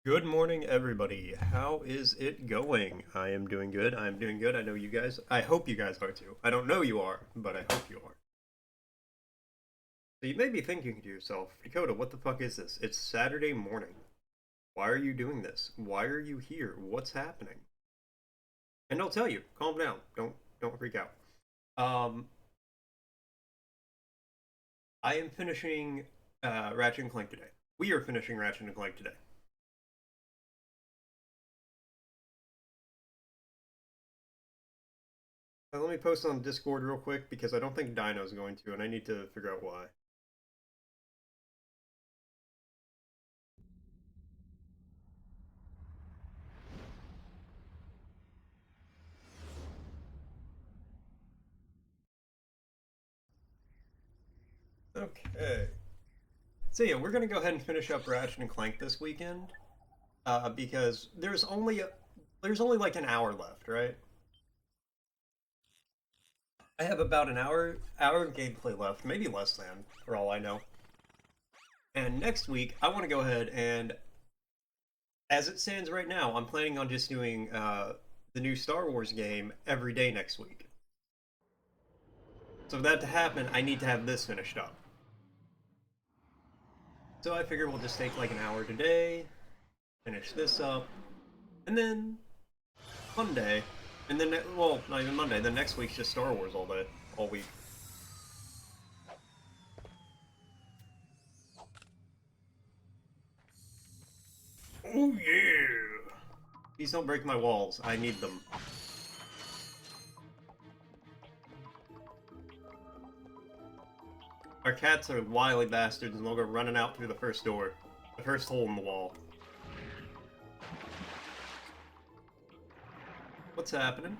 Good morning, everybody. How is it going? I am doing good. I'm doing good. I know you guys. I hope you guys are too. I don't know you are, but I hope you are. So you may be thinking to yourself, Dakota, what the fuck is this? It's Saturday morning. Why are you doing this? Why are you here? What's happening? And I'll tell you, calm down. Don't freak out. Um, I am finishing Ratchet and Clank today. We are finishing Ratchet and Clank today. Let me post on Discord real quick because I don't think Dino's going to, and I need to figure out why. Okay. So yeah, we're gonna go ahead and finish up Ratchet and Clank this weekend, because there's only like an hour left, right? I have about an hour of gameplay left, maybe less than, for all I know. And next week, I want to go ahead and, as it stands right now, I'm planning on just doing the new Star Wars game every day next week. So for that to happen, I need to have this finished up. So I figure we'll just take like an hour today, finish this up, and then Monday, and then well, not even Monday. Then next week's just Star Wars all day, all week. Oh yeah! Please don't break my walls. I need them. Our cats are wily bastards, and they'll go running out through the first door, the first hole in the wall. What's happening?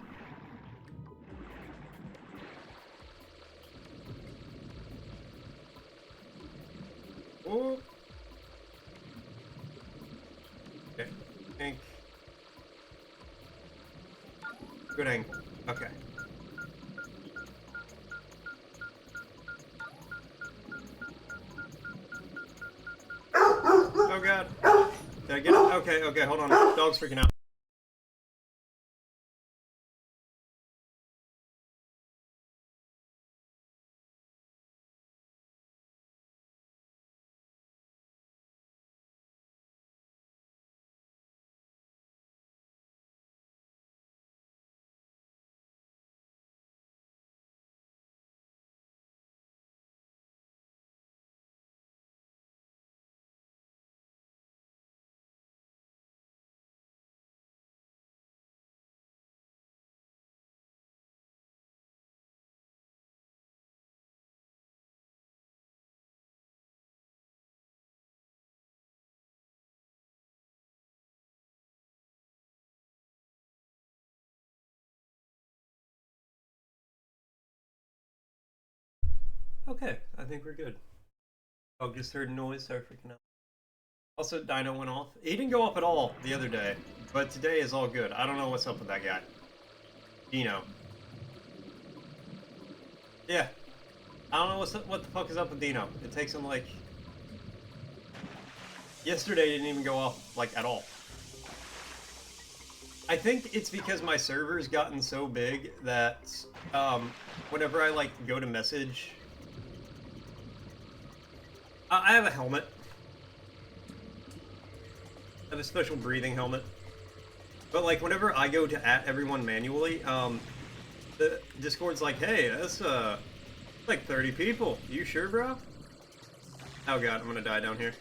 Oh. Okay. Ink. Good angle. Okay. Oh god. Did I get it? Okay, okay, hold on. Dog's freaking out. Okay, I think we're good. Dog just heard a noise, started freaking out. Also, Dino went off. He didn't go off at all the other day, but today is all good. I don't know what's up with that guy. Dino. Yeah. I don't know what the fuck is up with Dino. It takes him like... Yesterday didn't even go off, like, at all. I think it's because my server's gotten so big that, whenever I, like, go to message... I have a helmet. I have a special breathing helmet. But, like, whenever I go to @ everyone manually, the Discord's like, hey, that's, like 30 people. You sure, bro? Oh god, I'm gonna die down here.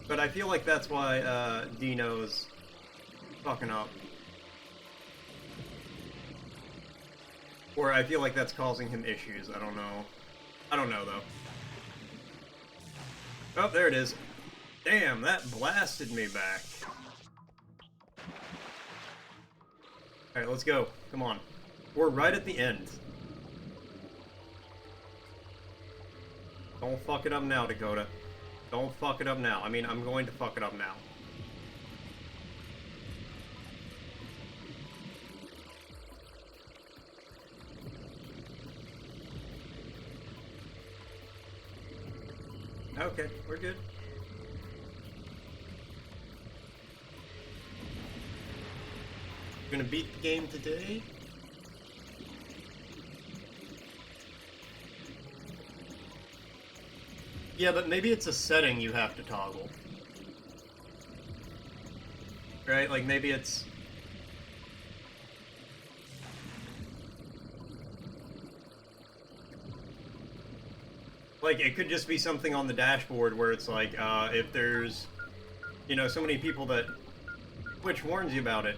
But I feel like that's why, Dino's fucking up. Or I feel like that's causing him issues. I don't know. I don't know, though. Oh, there it is. Damn, that blasted me back. Alright, let's go. Come on. We're right at the end. Don't fuck it up now, Dakota. Don't fuck it up now. I mean, I'm going to fuck it up now. Okay, we're good. Gonna beat the game today. Yeah, but maybe it's a setting you have to toggle. Right? Like maybe it's... Like, it could just be something on the dashboard where it's like, if there's, you know, so many people that Twitch warns you about it.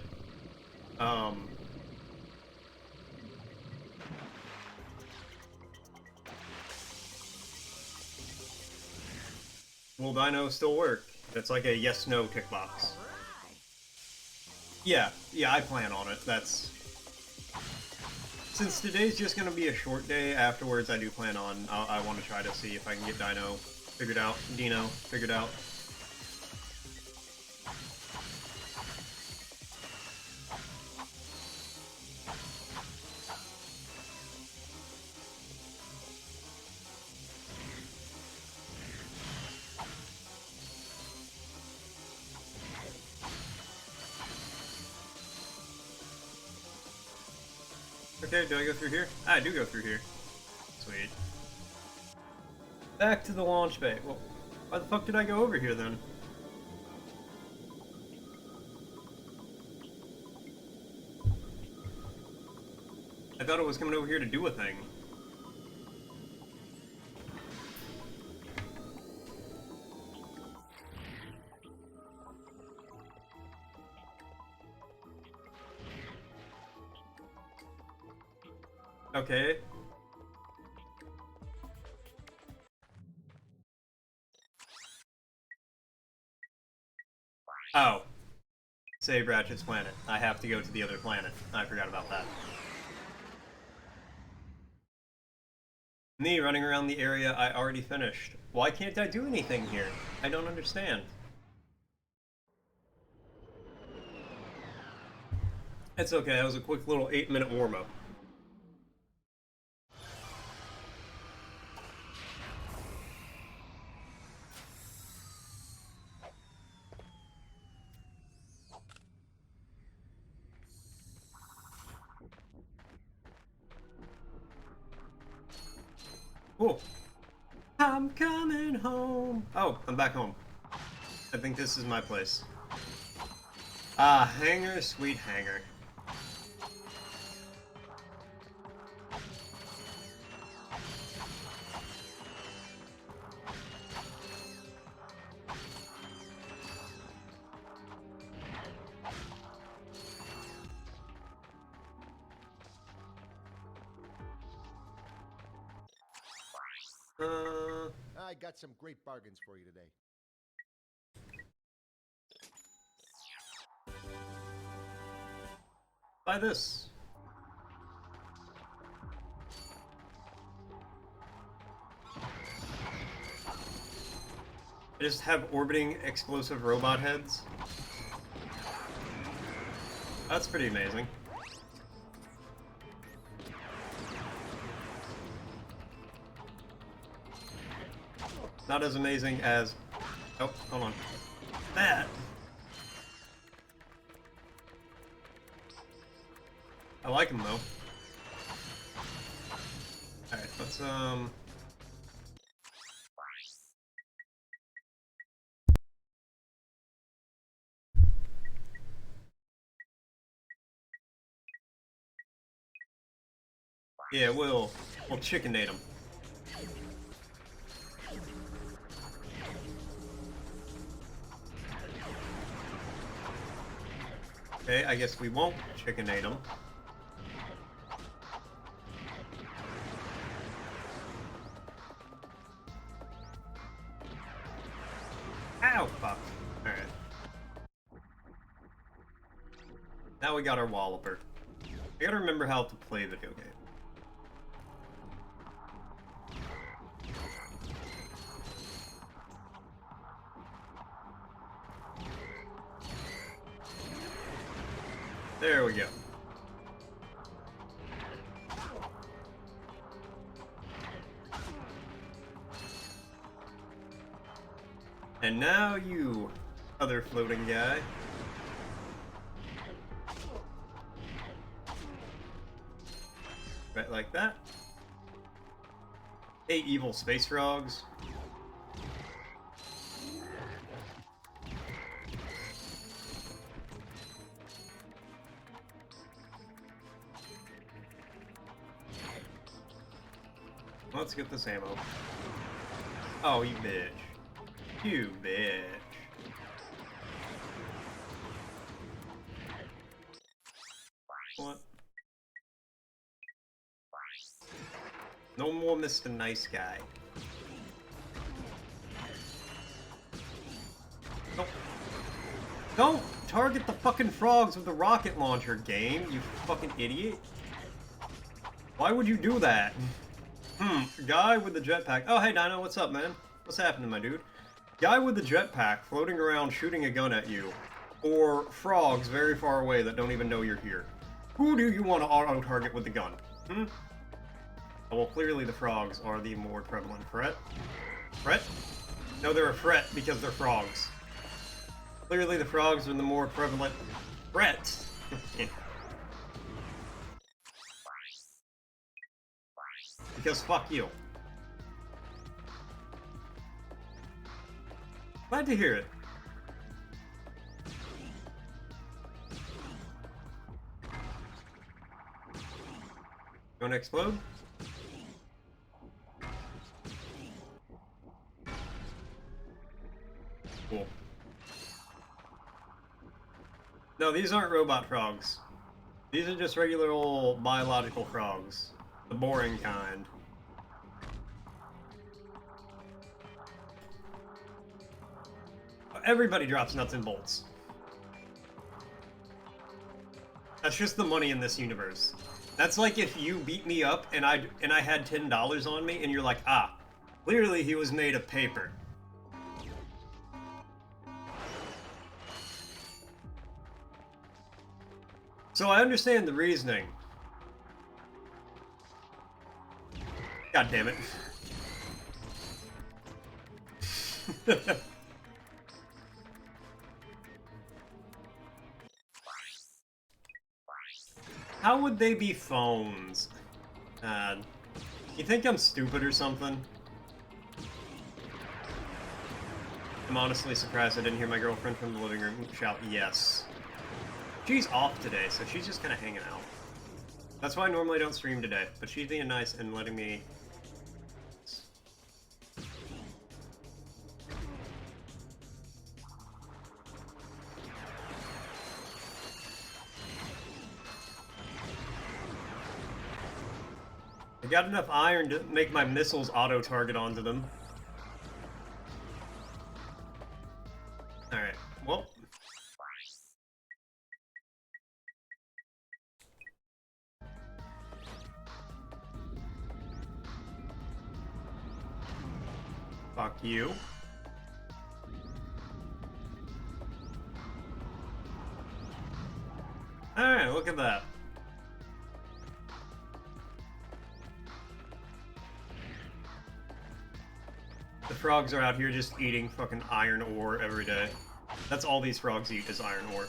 Will Dino still work? It's like a yes-no tick box. Yeah, I plan on it. That's... Since today's just gonna be a short day, afterwards I do plan on... I want to try to see if I can get Dino figured out. Dino figured out. Okay, do I go through here? I do go through here. Sweet. Back to the launch bay. Well, why the fuck did I go over here then? I thought it was coming over here to do a thing. Okay. Oh. Save Ratchet's planet. I have to go to the other planet. I forgot about that. Me running around the area I already finished. Why can't I do anything here? I don't understand. It's okay, that was a quick little 8-minute warm-up. Cool. I'm coming home. Oh, I'm back home. I think this is my place. Ah, hangar, sweet hangar. I got some great bargains for you today. Buy this. I just have orbiting explosive robot heads. That's pretty amazing. Not as amazing as... Oh, hold on. That! I like them, though. Alright, let's, yeah, we'll chickenate them. Okay, I guess we won't chickenate them. Ow, fuck. Alright. Now we got our Walloper. I gotta remember how to play video game. There we go. And now you, other floating guy. Right like that. 8 evil space frogs. Let's get this ammo. Oh, you bitch. You bitch. What? No more Mr. Nice Guy. Don't, don't target the fucking frogs with the rocket launcher, game, you fucking idiot. Why would you do that? Guy with the jetpack. Oh, hey, Dino, what's up, man? What's happening, my dude? Guy with the jetpack floating around shooting a gun at you. Or frogs very far away that don't even know you're here. Who do you want to auto-target with the gun? Oh, well, clearly the frogs are the more prevalent threat. Threat? No, they're a threat because they're frogs. Clearly the frogs are the more prevalent threat. Because fuck you. Glad to hear it. Gonna explode? Cool. No, these aren't robot frogs. These are just regular old biological frogs. The boring kind. Everybody drops nuts and bolts. That's just the money in this universe. That's like if you beat me up and I had $10 on me and you're like, ah, clearly he was made of paper. So I understand the reasoning. God damn it. How would they be phones? You think I'm stupid or something? I'm honestly surprised I didn't hear my girlfriend from the living room shout yes. She's off today, so she's just kind of hanging out. That's why I normally don't stream today, but she's being nice and letting me... I got enough iron to make my missiles auto-target onto them. Alright, well... Fuck you. Alright, look at that. The frogs are out here just eating fucking iron ore every day. That's all these frogs eat is iron ore.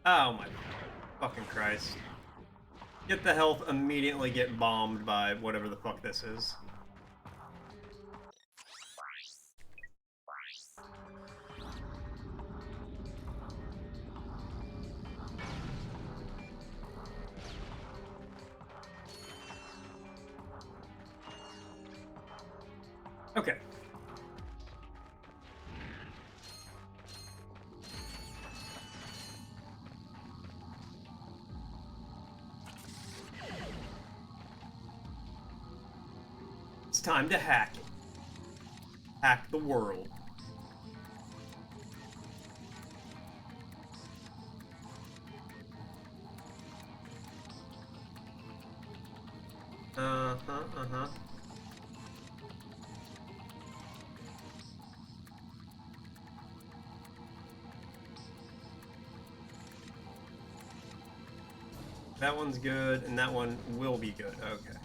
Oh my fucking Christ. Get the health, immediately get bombed by whatever the fuck this is. Okay. It's time to hack it. Hack the world. Uh-huh. That one's good, and that one will be good. Okay.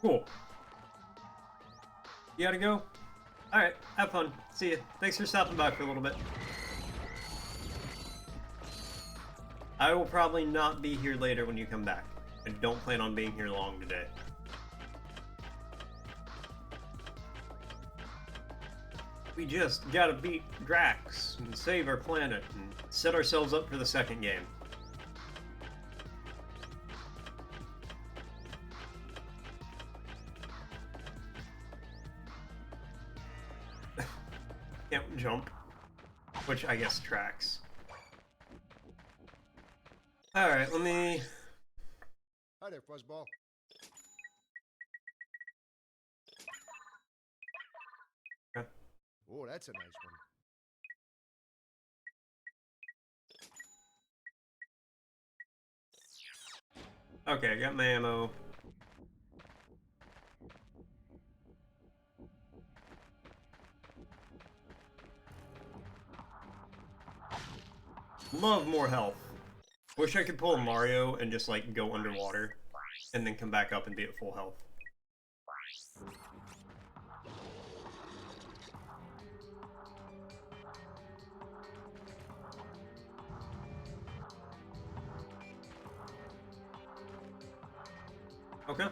Cool. You gotta go? Alright, have fun. See ya. Thanks for stopping by for a little bit. I will probably not be here later when you come back. I don't plan on being here long today. We just gotta beat Drax and save our planet and set ourselves up for the second game. Can't jump, which I guess tracks. Alright, let me... Hi there, Fuzzball. Okay. Oh, that's a nice one. Okay, I got my ammo. Love more health. Wish I could pull Mario and just like go underwater and then come back up and be at full health. Okay.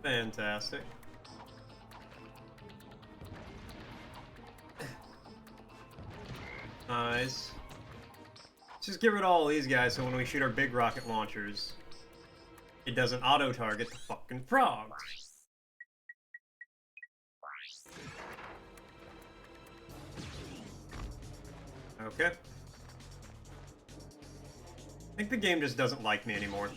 Fantastic. Nice. Let's just get rid of all these guys so when we shoot our big rocket launchers, it doesn't auto-target the fucking frogs. Okay. I think the game just doesn't like me anymore.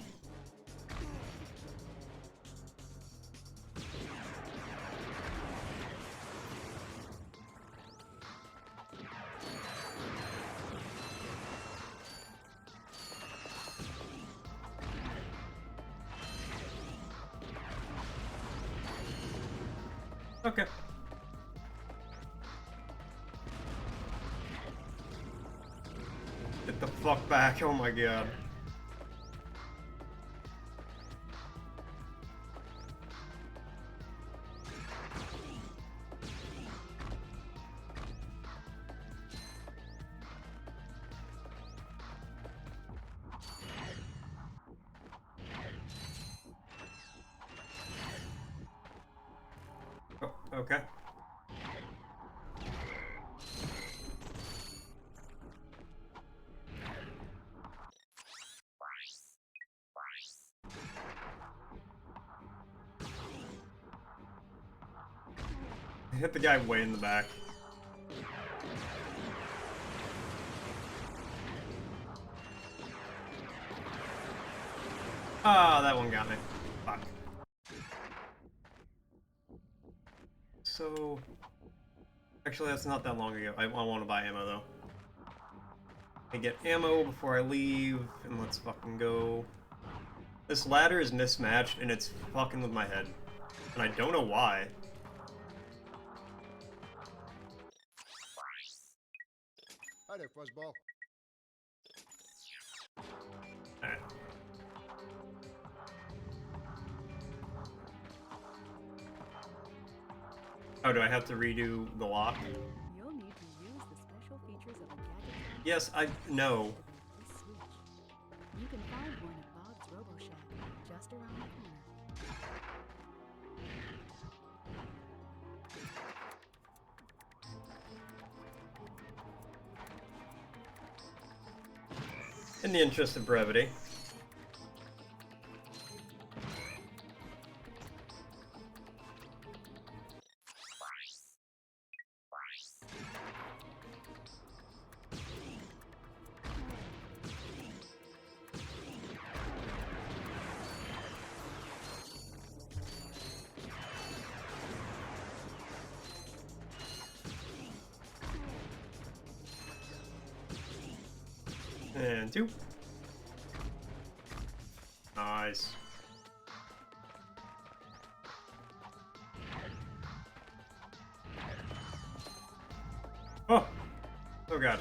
Okay. Get the fuck back, oh my god. Oh, okay. Hit the guy way in the back. Ah, that one got me. Fuck. So... Actually, that's not that long ago. I want to buy ammo, though. I get ammo before I leave, and let's fucking go. This ladder is mismatched, and it's fucking with my head. And I don't know why. Hi there, Fuzzball. Alright. Oh, do I have to redo the lock? You'll need to use the special features of a gadget. Yes, I know. This switch. You can find one at Bob's Robo Shack, just around the corner. In the interest of brevity. And 2. Nice. Oh! Oh god.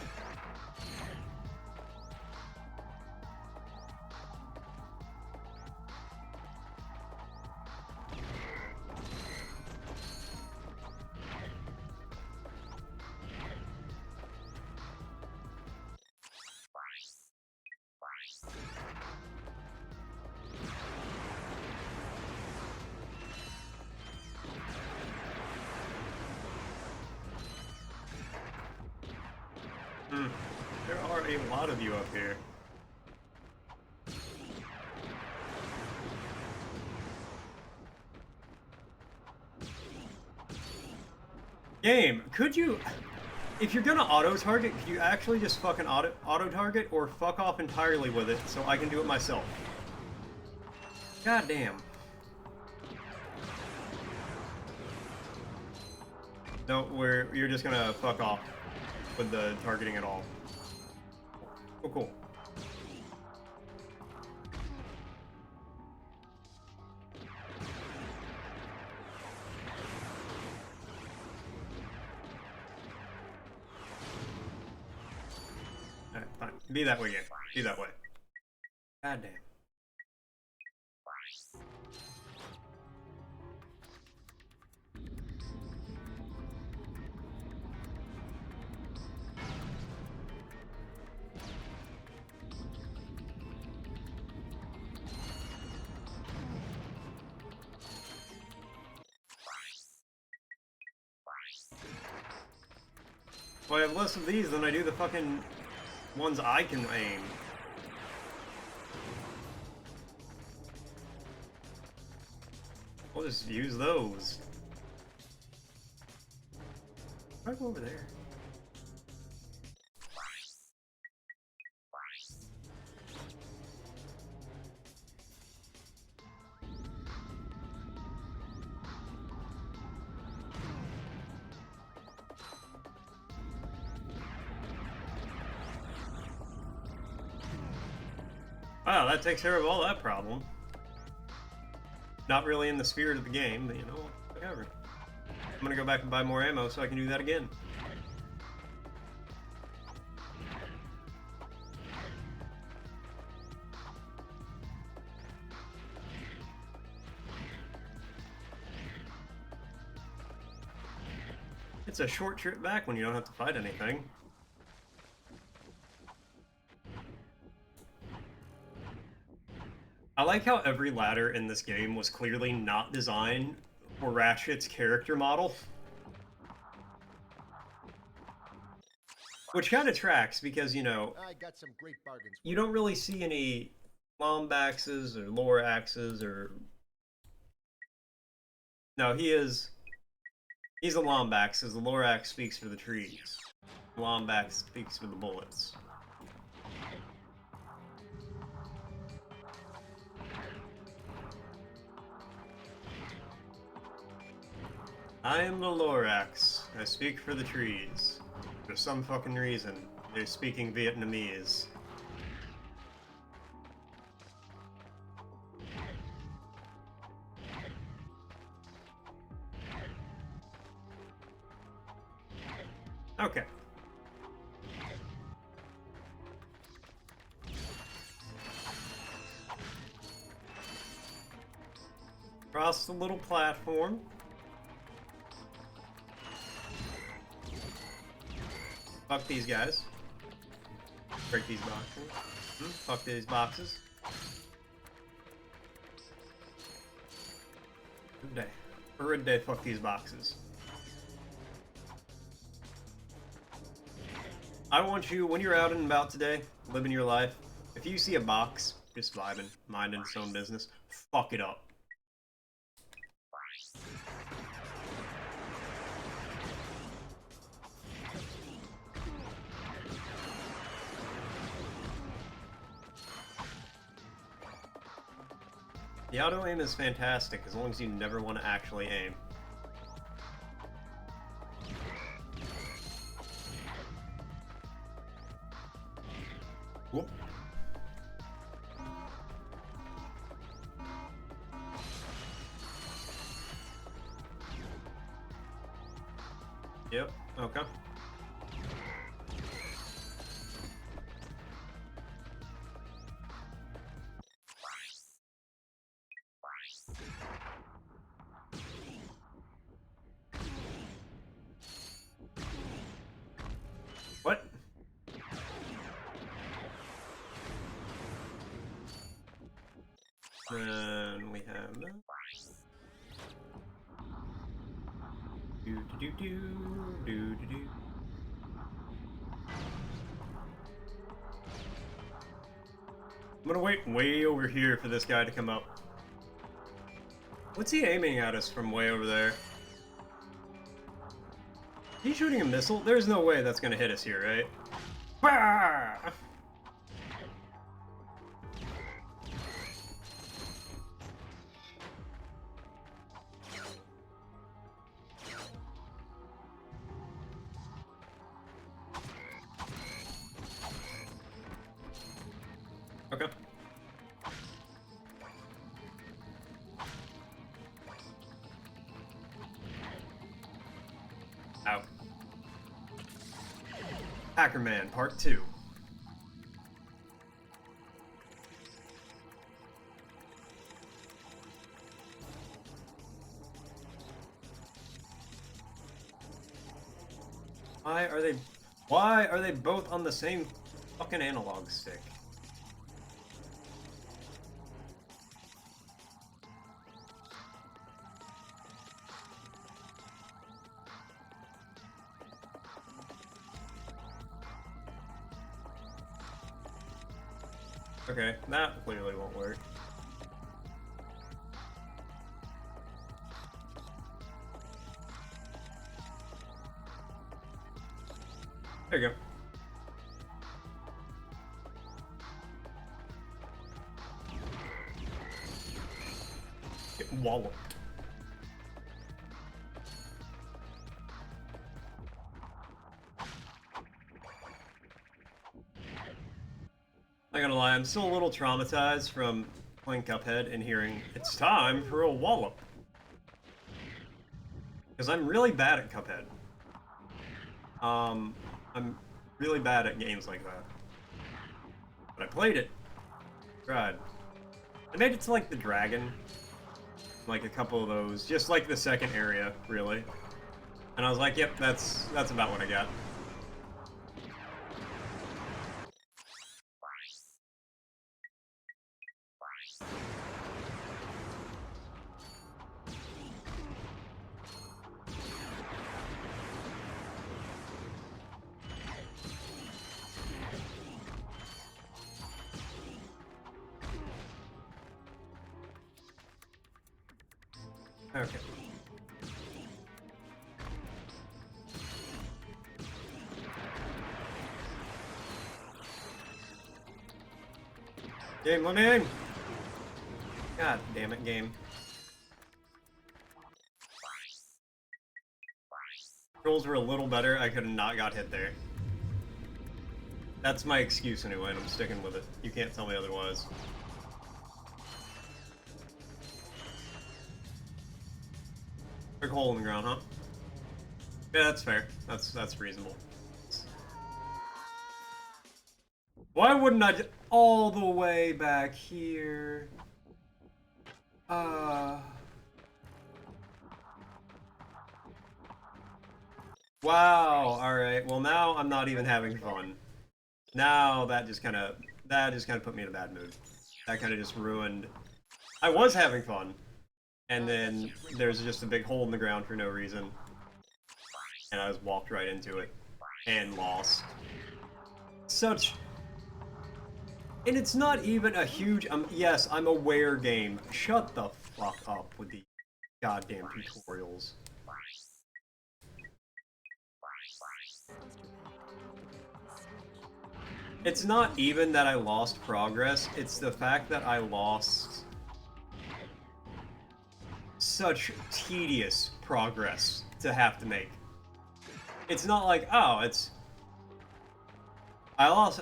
There are a lot of you up here. Game, could you... If you're gonna auto-target, could you actually just fucking auto-target or fuck off entirely with it so I can do it myself? God damn. No, you're just gonna fuck off with the targeting at all. Oh, cool. Alright, fine. Be that way, game. Be that way. God damn. Well, I have less of these than I do the fucking ones I can aim. I'll just use those. I'll go over there. Wow, that takes care of all that problem. Not really in the spirit of the game, but you know, whatever. I'm gonna go back and buy more ammo so I can do that again. It's a short trip back when you don't have to fight anything. I like how every ladder in this game was clearly not designed for Ratchet's character model. Which kind of tracks because, you know, I got some great bargains. you don't really see any Lombaxes or Loraxes or... No, he's a Lombax, as the Lorax speaks for the trees. Lombax speaks for the bullets. I am the Lorax. I speak for the trees. For some fucking reason, they're speaking Vietnamese. Okay. Across the little platform. Fuck these guys. Break these boxes. Fuck these boxes. Good day. For a day, fuck these boxes. I want you, when you're out and about today, living your life, if you see a box, just vibing, minding its own business, fuck it up. The auto aim is fantastic as long as you never want to actually aim. Whoop. Yep, okay. What? Then we have that. Do do do do do do. I'm gonna wait way over here for this guy to come up. What's he aiming at us from way over there? He's shooting a missile? There's no way that's gonna hit us here, right? Bah! Okay. Ow. Hacker Man Part 2. Why are they both on the same fucking analog stick? Okay, that clearly won't work. There you go. Get walloped. Not gonna lie, I'm still a little traumatized from playing Cuphead and hearing, it's time for a wallop. Because I'm really bad at Cuphead. I'm really bad at games like that. But I played it. Tried. I made it to like the dragon. Like a couple of those. Just like the second area, really. And I was like, yep, that's about what I got. Okay. Game, let me in! God damn it, game. Controls were a little better, I could have not got hit there. That's my excuse anyway, and I'm sticking with it. You can't tell me otherwise. Big hole in the ground, huh? Yeah, that's fair. That's reasonable. Why wouldn't I all the way back here? Wow, alright. Well, now I'm not even having fun. Now that just kind of put me in a bad mood. That kind of just ruined... I was having fun. And then there's just a big hole in the ground for no reason. And I just walked right into it. And lost. Such... And it's not even a huge... yes, I'm aware game. Shut the fuck up with the goddamn tutorials. It's not even that I lost progress, it's the fact that I lost such tedious progress to have to make. It's not like, oh,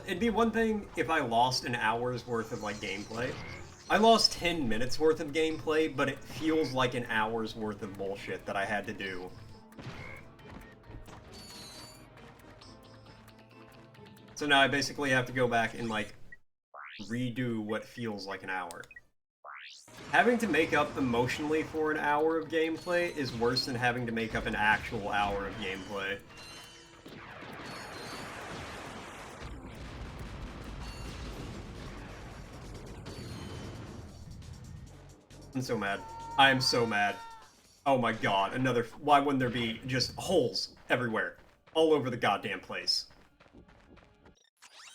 it'd be one thing if I lost an hour's worth of, like, gameplay. I lost 10 minutes worth of gameplay, but it feels like an hour's worth of bullshit that I had to do. So now I basically have to go back and, like, redo what feels like an hour. Having to make up emotionally for an hour of gameplay is worse than having to make up an actual hour of gameplay. I'm so mad. I am so mad. Oh my god, another... Why wouldn't there be just holes everywhere? All over the goddamn place.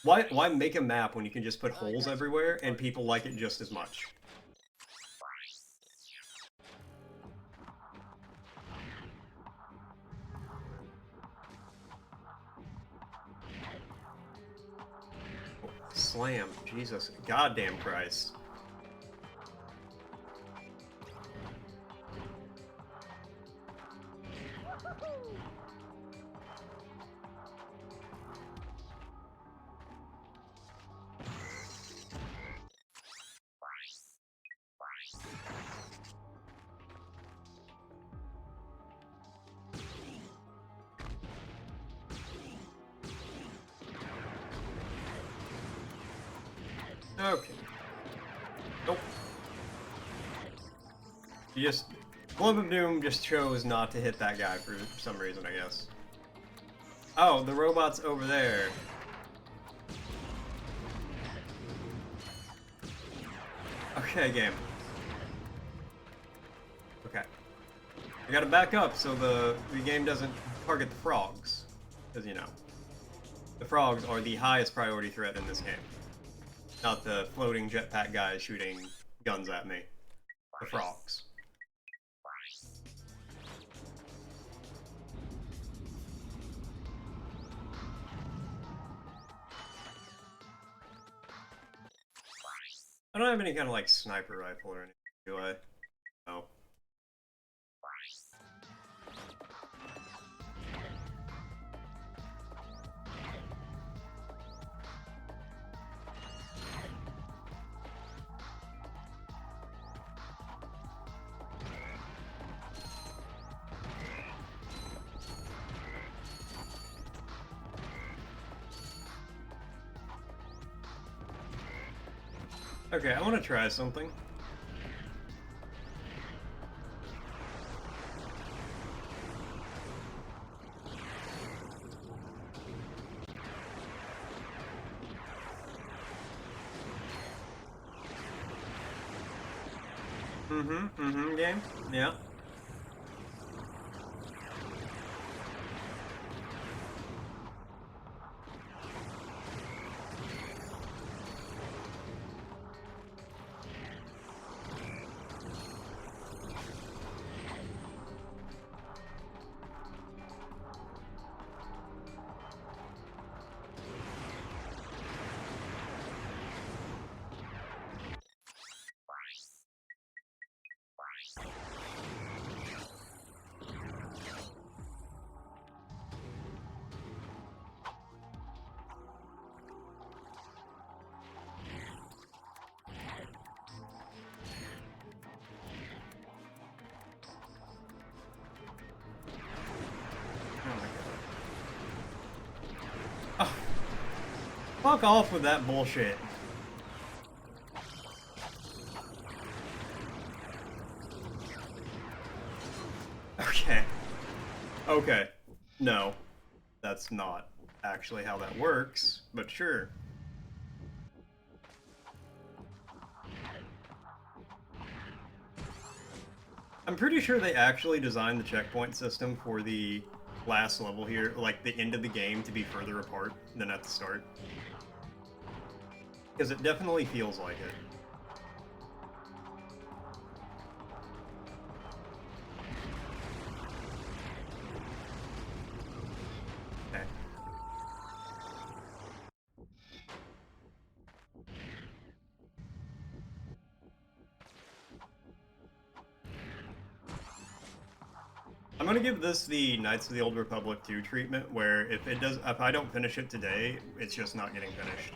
Why make a map when you can just put holes everywhere and people like it just as much? Slam. Jesus. Goddamn Christ. Okay. Nope. You just... Globe of Doom just chose not to hit that guy for some reason, I guess. Oh, the robot's over there. Okay, game. Okay. I gotta back up so the game doesn't target the frogs. Because, you know, the frogs are the highest priority threat in this game. Not the floating jetpack guys shooting guns at me. The frogs. I don't have any kind of, like, sniper rifle or anything, do I? No. Okay, I want to try something. Game? Yeah. Oh, fuck off with that bullshit. Okay. Okay. No. That's not actually how that works, but sure. I'm pretty sure they actually designed the checkpoint system for the last level here, like the end of the game, to be further apart than at the start. Because it definitely feels like it. Okay. I'm gonna give this the Knights of the Old Republic 2 treatment, where if I don't finish it today, it's just not getting finished.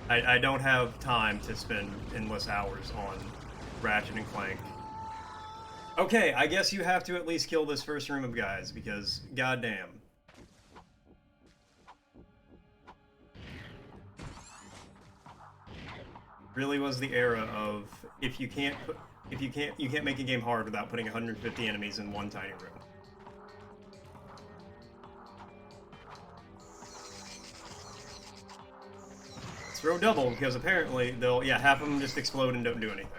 I don't have time to spend endless hours on Ratchet and Clank. Okay, I guess you have to at least kill this first room of guys, because goddamn. Really was the era of you can't make a game hard without putting 150 enemies in one tiny room. Let's throw double, because apparently they'll, yeah, half of them just explode and don't do anything.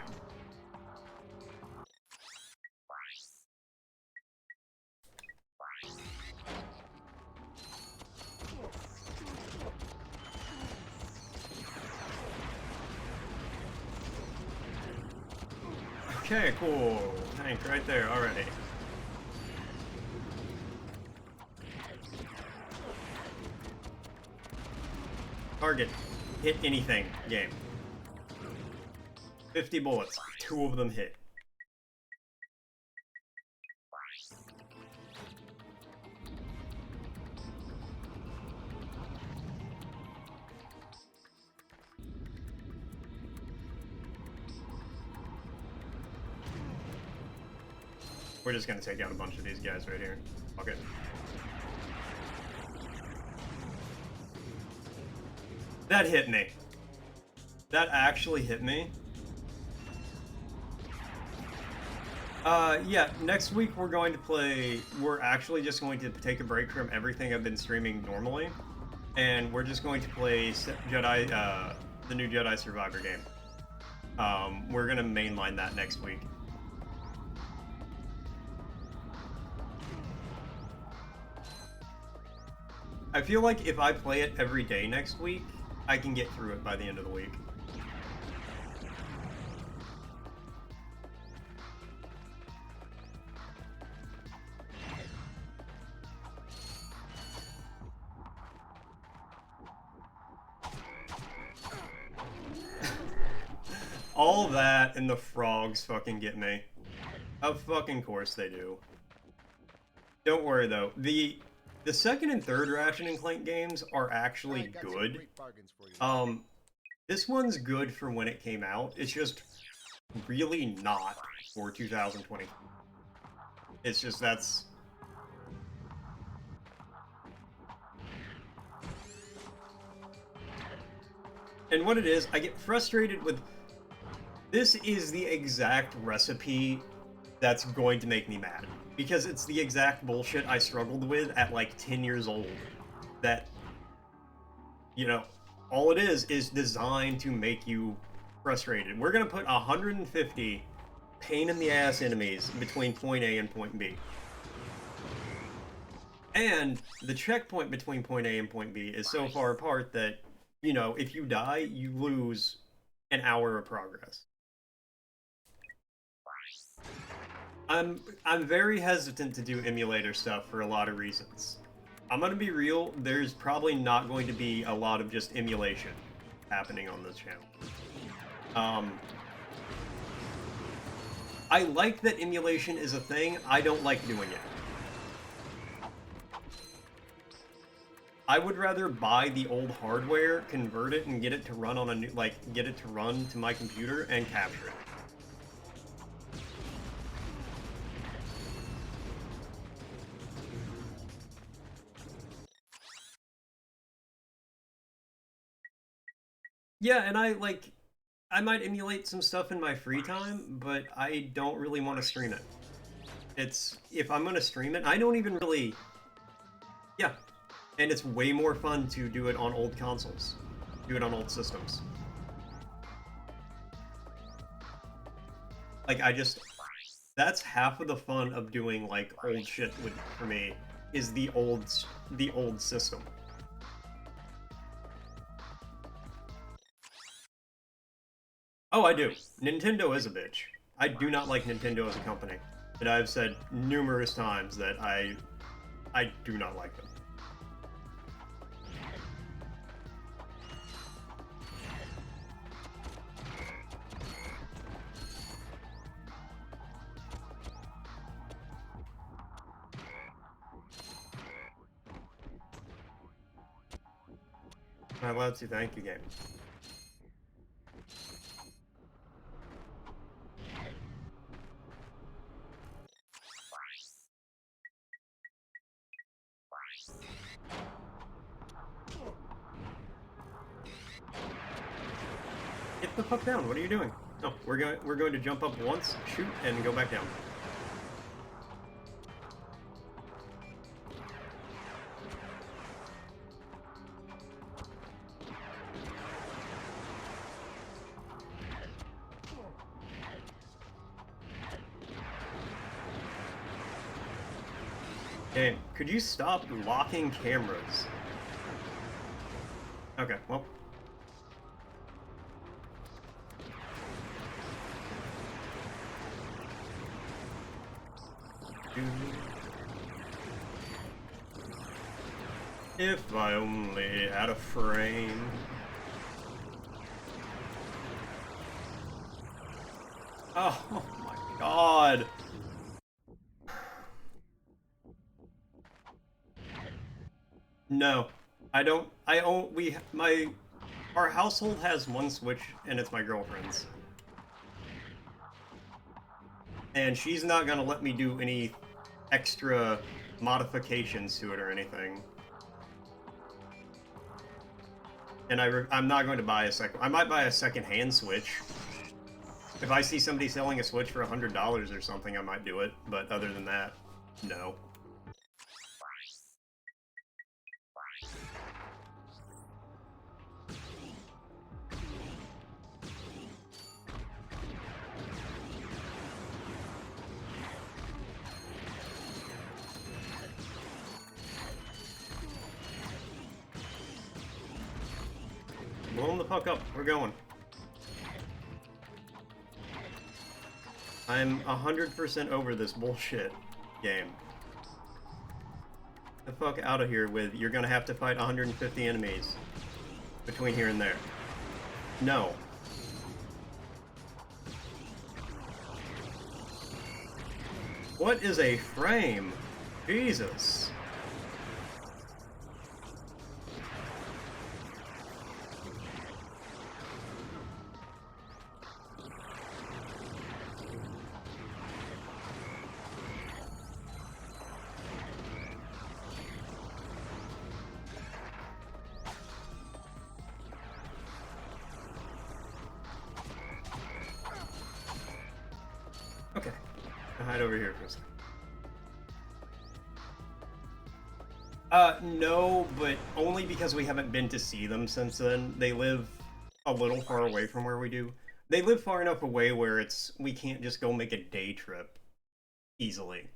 Okay, cool. Tank right there already. Target. Hit anything, game. 50 bullets. 2 of them hit. We're just gonna take out a bunch of these guys right here. Okay. That hit me. That actually hit me. Yeah, next week we're going to play... We're actually just going to take a break from everything I've been streaming normally. And we're just going to play Jedi, the new Jedi Survivor game. We're gonna mainline that next week. I feel like if I play it every day next week, I can get through it by the end of the week. All that and the frogs fucking get me. Of fucking course they do. Don't worry though. The second and third Ratchet and Clank games are actually good. This one's good for when it came out. It's just really not for 2020. It's just that's... And what it is, I get frustrated with... This is the exact recipe that's going to make me mad. Because it's the exact bullshit I struggled with at like 10 years old. That, you know, all it is designed to make you frustrated. We're gonna put 150 pain-in-the-ass enemies between point A and point B. And the checkpoint between point A and point B is so far apart that, you know, if you die, you lose an hour of progress. I'm very hesitant to do emulator stuff for a lot of reasons. I'm gonna be real, there's probably not going to be a lot of just emulation happening on this channel. I like that emulation is a thing, I don't like doing it. I would rather buy the old hardware, convert it, and get it to run on a new, get it to run to my computer and capture it. Yeah, and I might emulate some stuff in my free time, but I don't really want to stream it. If I'm gonna stream it, I don't even really... Yeah. And it's way more fun to do it on old consoles. Do it on old systems. That's half of the fun of doing, old shit for me, is the old system. Oh, I do. Nintendo is a bitch. I do not like Nintendo as a company. And I've said numerous times that I do not like them. Am I allowed to? Thank you, game. the fuck down. What are you doing? No, we're going to jump up once, shoot, and go back down. Game, could you stop locking cameras? Okay, well. If I only had a frame. Oh my god. No, I don't. Our household has one Switch, and it's my girlfriend's. And she's not gonna let me do any extra modifications to it or anything. And I'm not going to buy a second. I might buy a second-hand Switch. If I see somebody selling a Switch for $100 or something, I might do it. But other than that, no. Blow him the fuck up. We're going. I'm 100% over this bullshit game. The fuck out of here with you're gonna have to fight 150 enemies between here and there. No. What is a frame? Jesus. Okay, I'll hide over here for a second. No, but only because we haven't been to see them since then. They live a little far away from where we do. They live far enough away where we can't just go make a day trip easily.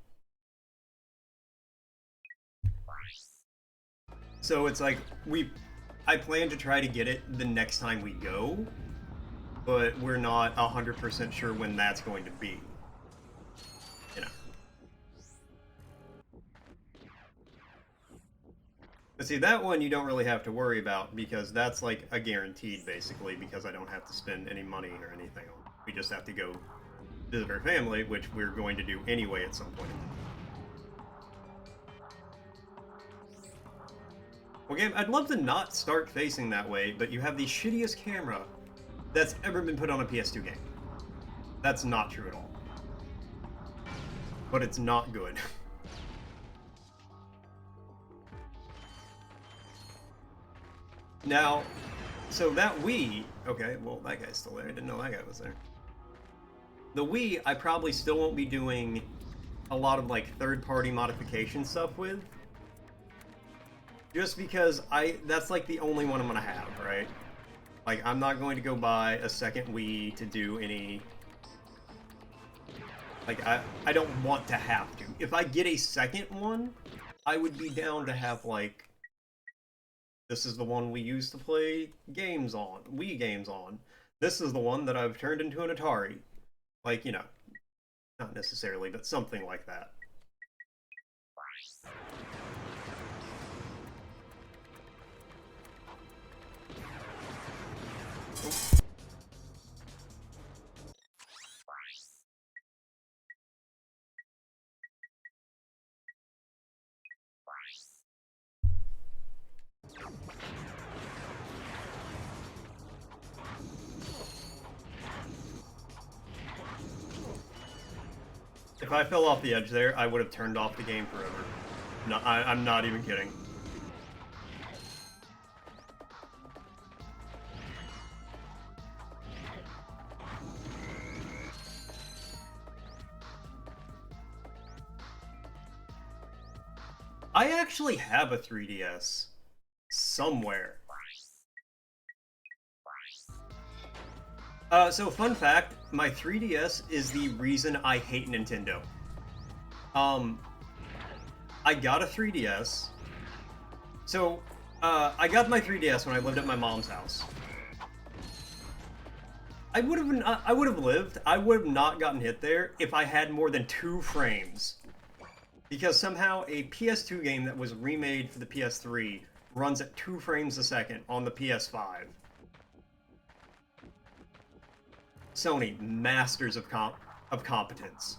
So it's like, I plan to try to get it the next time we go, but we're not 100% sure when that's going to be. You know. But see, that one you don't really have to worry about because that's like a guaranteed, basically, because I don't have to spend any money or anything. We just have to go visit our family, which we're going to do anyway at some point. Well, game, I'd love to not start facing that way, but you have the shittiest camera that's ever been put on a PS2 game. That's not true at all. But it's not good. Now, so that Wii... Okay, well, that guy's still there. I didn't know that guy was there. The Wii, I probably still won't be doing a lot of, like, third-party modification stuff with. Just because that's, like, the only one I'm gonna have, right? Like, I'm not going to go buy a second Wii to do any... Like, I don't want to have to. If I get a second one, I would be down to have, like... This is the one we used to play games on, Wii games on. This is the one that I've turned into an Atari. Like, you know, not necessarily, but something like that. If I fell off the edge there, I would have turned off the game forever. No, I'm not even kidding. I actually have a 3DS somewhere. So fun fact, my 3DS is the reason I hate Nintendo. I got a 3DS. So, I got my 3DS when I lived at my mom's house. I would have lived. I would have not gotten hit there if I had more than 2 frames. Because somehow a PS2 game that was remade for the PS3 runs at 2 frames a second on the PS5. Sony, masters of competence.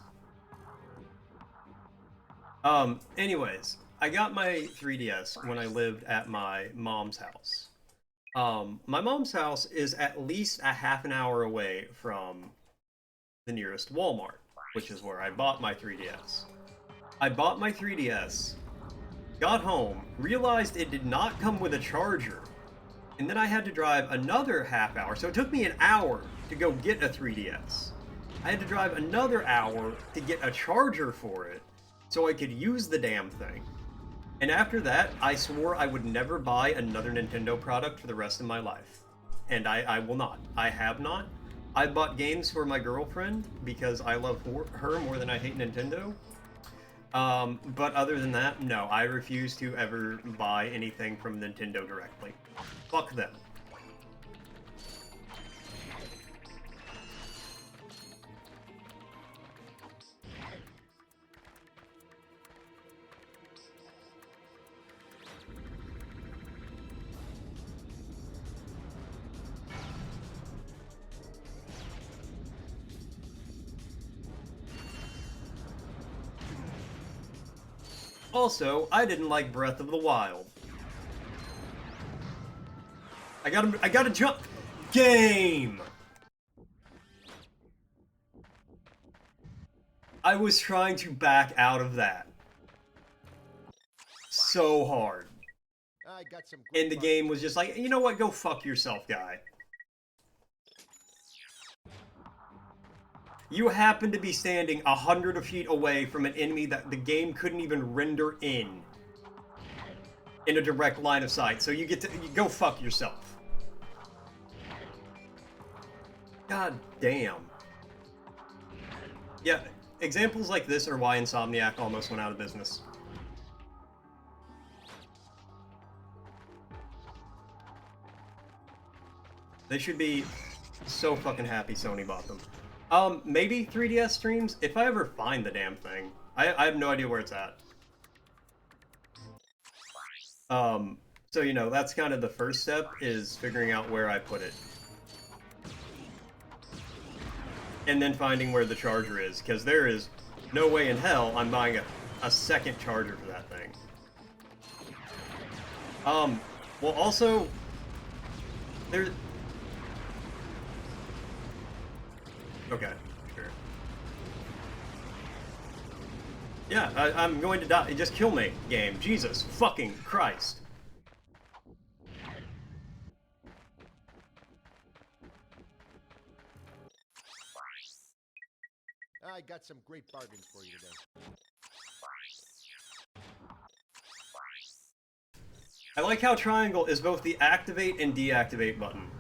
Anyways, I got my 3DS when I lived at my mom's house. My mom's house is at least a half an hour away from the nearest Walmart, which is where I bought my 3DS. I bought my 3DS, got home, realized it did not come with a charger, and then I had to drive another half hour, so it took me an hour to go get a 3DS. I had to drive another hour to get a charger for it, so I could use the damn thing. And after that, I swore I would never buy another Nintendo product for the rest of my life. And I will not. I have not. I bought games for my girlfriend because I love her more than I hate Nintendo. But other than that, no, I refuse to ever buy anything from Nintendo directly. Fuck them. Also, I didn't like Breath of the Wild. I gotta jump! Game! I was trying to back out of that. So hard. I got some And the game was just like, you know what, go fuck yourself, guy. You happen to be standing 100 feet away from an enemy that the game couldn't even render in a direct line of sight, so you go fuck yourself. God damn. Yeah, examples like this are why Insomniac almost went out of business. They should be so fucking happy Sony bought them. Maybe 3DS streams, if I ever find the damn thing. I have no idea where it's at. So, you know, that's kind of the first step, is figuring out where I put it. And then finding where the charger is, because there is no way in hell I'm buying a second charger for that thing. Well, also, there... Okay, sure. Yeah, I'm going to die. Just kill me, game. Jesus fucking Christ. I got some great bargains for you today. I like how triangle is both the activate and deactivate button.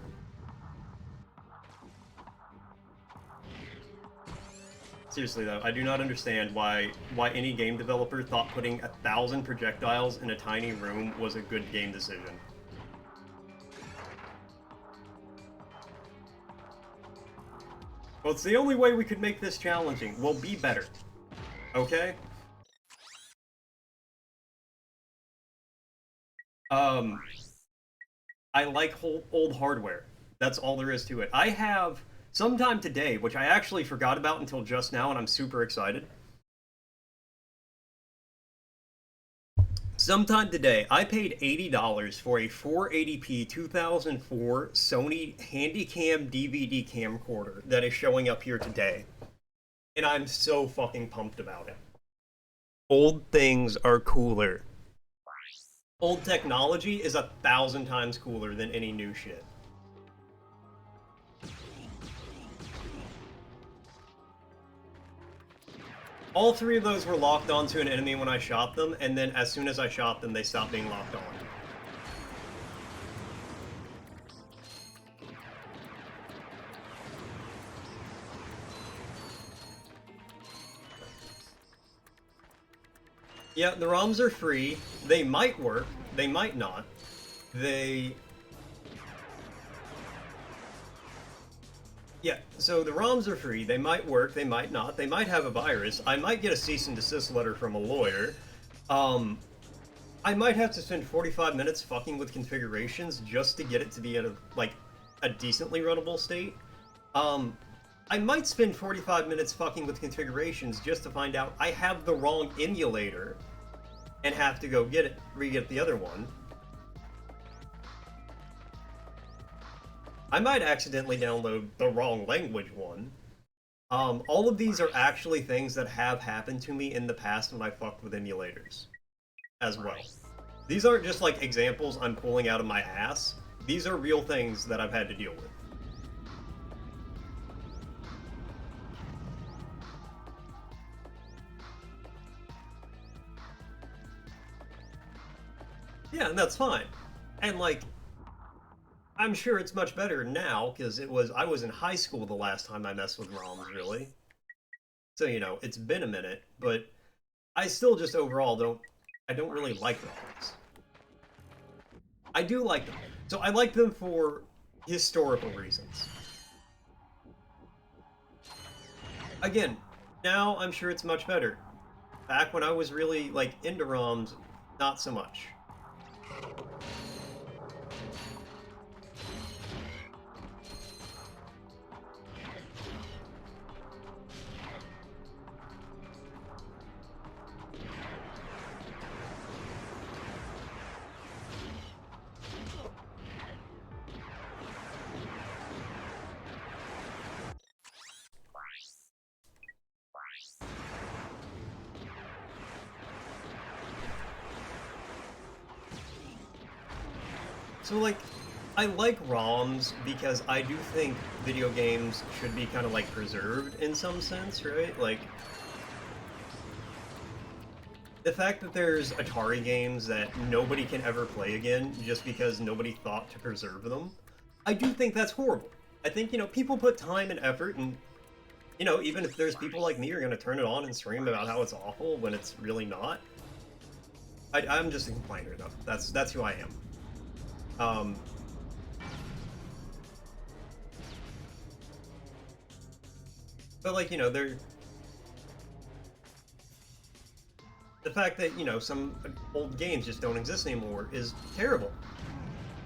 Seriously though, I do not understand why any game developer thought putting 1,000 projectiles in a tiny room was a good game decision. Well, it's the only way we could make this challenging. We'll be better. Okay? I like old hardware. That's all there is to it. I have, sometime today, which I actually forgot about until just now, and I'm super excited. Sometime today, I paid $80 for a 480p 2004 Sony Handycam DVD camcorder that is showing up here today. And I'm so fucking pumped about it. Old things are cooler. Old technology is 1,000 times cooler than any new shit. All three of those were locked onto an enemy when I shot them, and then as soon as I shot them, they stopped being locked on. Yeah, the ROMs are free. They might work. They might not. Yeah, so the ROMs are free. They might work. They might not. They might have a virus. I might get a cease and desist letter from a lawyer. I might have to spend 45 minutes fucking with configurations just to get it to be in a decently runnable state. I might spend 45 minutes fucking with configurations just to find out I have the wrong emulator and have to go re-get the other one. I might accidentally download the wrong language one. All of these are actually things that have happened to me in the past when I fucked with emulators as well. These aren't just like examples I'm pulling out of my ass. These are real things that I've had to deal with. Yeah, and that's fine. And like, I'm sure it's much better now, because I was in high school the last time I messed with ROMs, really. So, you know, it's been a minute, but I still just overall don't really like ROMs. I do like them. So I like them for historical reasons. Again, now I'm sure it's much better. Back when I was really, like, into ROMs, not so much. So, like, I like ROMs because I do think video games should be kind of, like, preserved in some sense, right? Like, the fact that there's Atari games that nobody can ever play again just because nobody thought to preserve them, I do think that's horrible. I think, you know, people put time and effort, and, you know, even if there's people like me who are going to turn it on and scream about how it's awful when it's really not, I'm just a complainer, though. That's who I am. But, like, you know, the fact that, you know, some old games just don't exist anymore is terrible.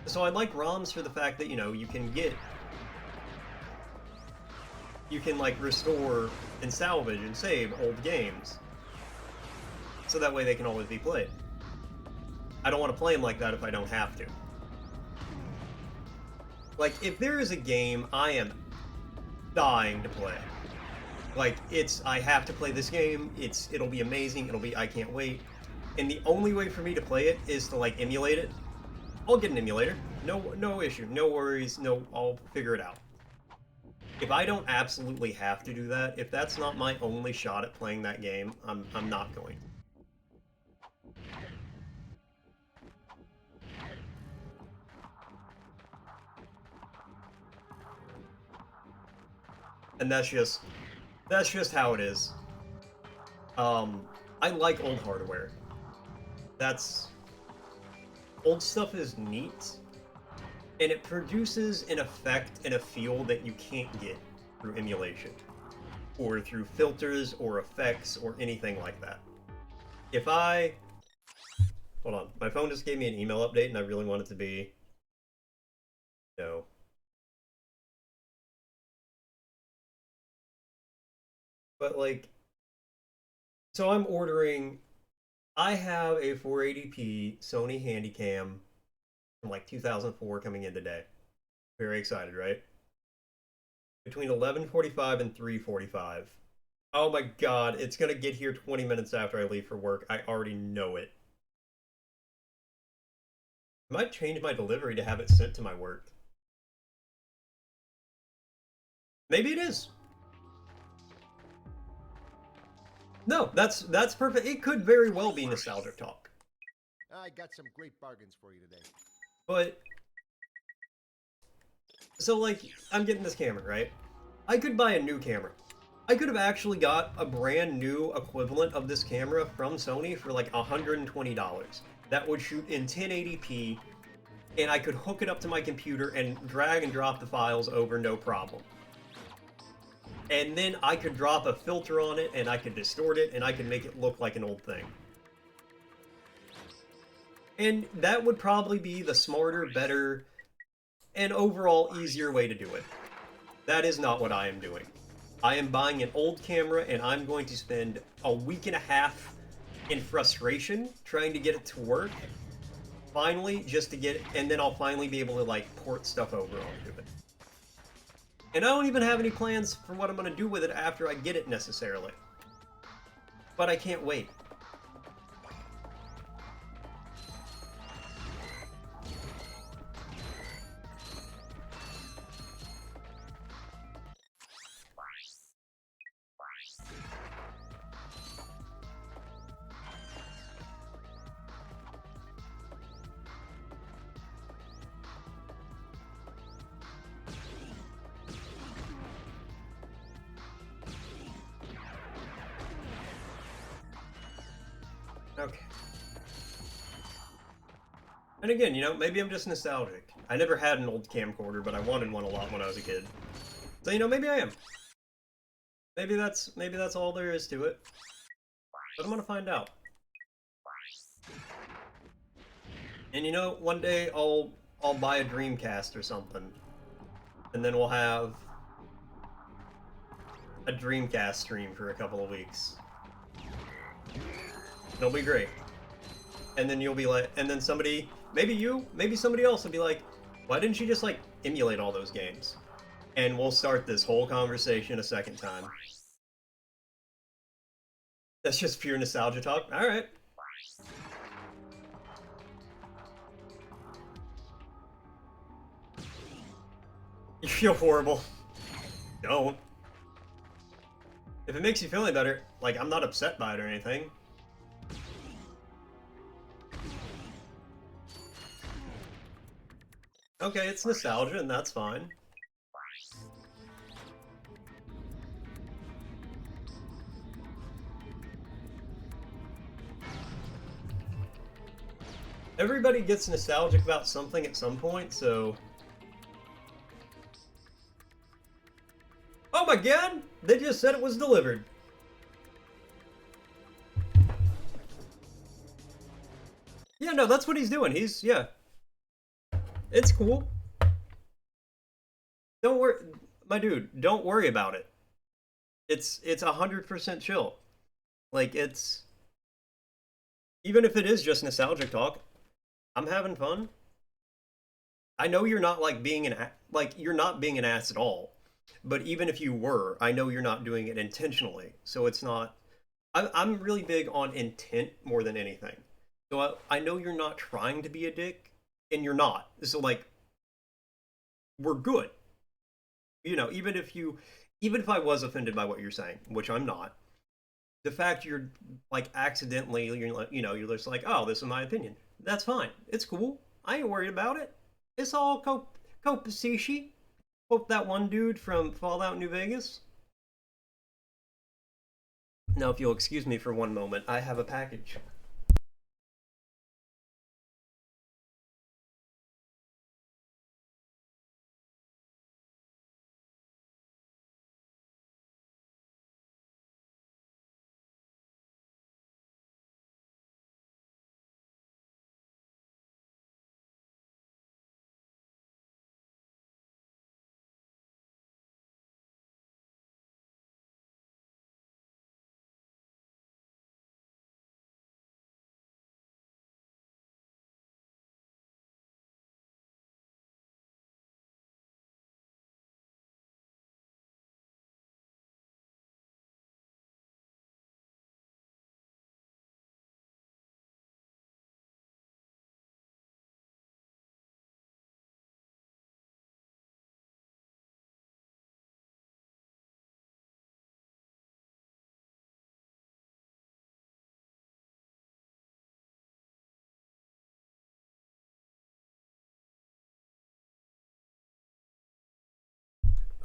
So I like ROMs for the fact that, you know, you can, like, restore and salvage and save old games. So that way they can always be played. I don't want to play them like that if I don't have to. Like, if there is a game I am dying to play, like, I have to play this game, it'll be amazing, I can't wait, and the only way for me to play it is to, like, emulate it, I'll get an emulator. No issue, no worries, I'll figure it out. If I don't absolutely have to do that, if that's not my only shot at playing that game, I'm not going. And that's just how it is. I like old hardware. Old stuff is neat, and it produces an effect and a feel that you can't get through emulation, or through filters, or effects, or anything like that. Hold on, my phone just gave me an email update, and I really want it to be, no. But, like, so I have a 480p Sony Handycam from, like, 2004 coming in today. Very excited, right? Between 11:45 and 3:45. Oh my god, it's gonna get here 20 minutes after I leave for work. I already know it. I might change my delivery to have it sent to my work. Maybe it is. No, that's perfect. It could very well be nostalgic talk. I got some great bargains for you today. But so like I'm getting this camera, right? I could buy a new camera. I could have actually got a brand new equivalent of this camera from Sony for like $120. That would shoot in 1080p, and I could hook it up to my computer and drag and drop the files over no problem. And then I could drop a filter on it, and I could distort it, and I could make it look like an old thing. And that would probably be the smarter, better, and overall easier way to do it. That is not what I am doing. I am buying an old camera, and I'm going to spend a week and a half in frustration trying to get it to work. Finally, just to get it, and then I'll finally be able to like port stuff over onto it. And I don't even have any plans for what I'm going to do with it after I get it necessarily. But I can't wait. Okay. And again, you know, maybe I'm just nostalgic. I never had an old camcorder, but I wanted one a lot when I was a kid. So, you know, maybe I am. Maybe that's all there is to it. But I'm gonna find out. And you know, one day I'll buy a Dreamcast or something. And then we'll have a Dreamcast stream for a couple of weeks. It'll be great. And then you'll be like, and then somebody, maybe you, maybe somebody else will be like, why didn't you just like emulate all those games? And we'll start this whole conversation a second time. That's just pure nostalgia talk. All right. You feel horrible. Don't. If it makes you feel any better, like I'm not upset by it or anything. Okay, it's nostalgia, and that's fine. Everybody gets nostalgic about something at some point, so... Oh my god! They just said it was delivered. Yeah, no, that's what he's doing. Yeah. It's cool. Don't worry, my dude, don't worry about it. It's 100% chill. Like, it's... Even if it is just nostalgic talk, I'm having fun. I know you're not like being you're not being an ass at all. But even if you were, I know you're not doing it intentionally. So it's not. I'm really big on intent more than anything. So I know you're not trying to be a dick, and you're not. So like, we're good. You know, even if I was offended by what you're saying, which I'm not, the fact you're like accidentally, you're like, you know, you're just like, oh, this is my opinion. That's fine. It's cool. I ain't worried about it. It's all Kopasishi. Quote that one dude from Fallout New Vegas. Now, if you'll excuse me for one moment, I have a package.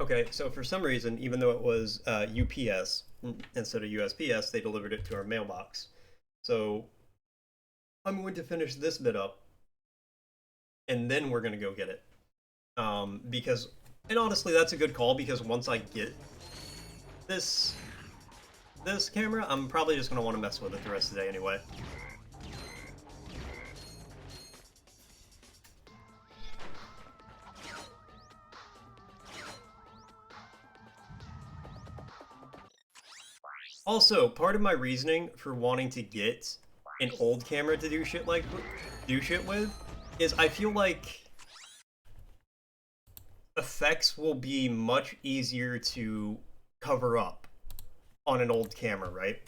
Okay, so for some reason, even though it was UPS instead of USPS, they delivered it to our mailbox. So I'm going to finish this bit up, and then we're going to go get it. Because, and honestly, that's a good call, because once I get this camera, I'm probably just going to want to mess with it the rest of the day anyway. Also, part of my reasoning for wanting to get an old camera to do shit with is I feel like effects will be much easier to cover up on an old camera, right?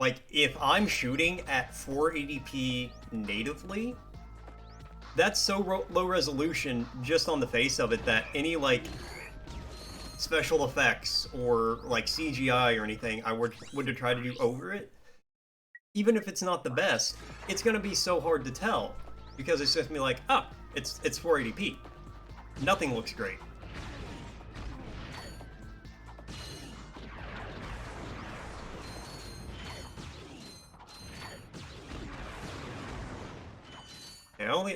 Like, if I'm shooting at 480p natively, that's so low resolution just on the face of it that any, like, special effects or, like, CGI or anything I would try to do over it, even if it's not the best, it's gonna be so hard to tell. Because it's just me like, ah, it's 480p. Nothing looks great.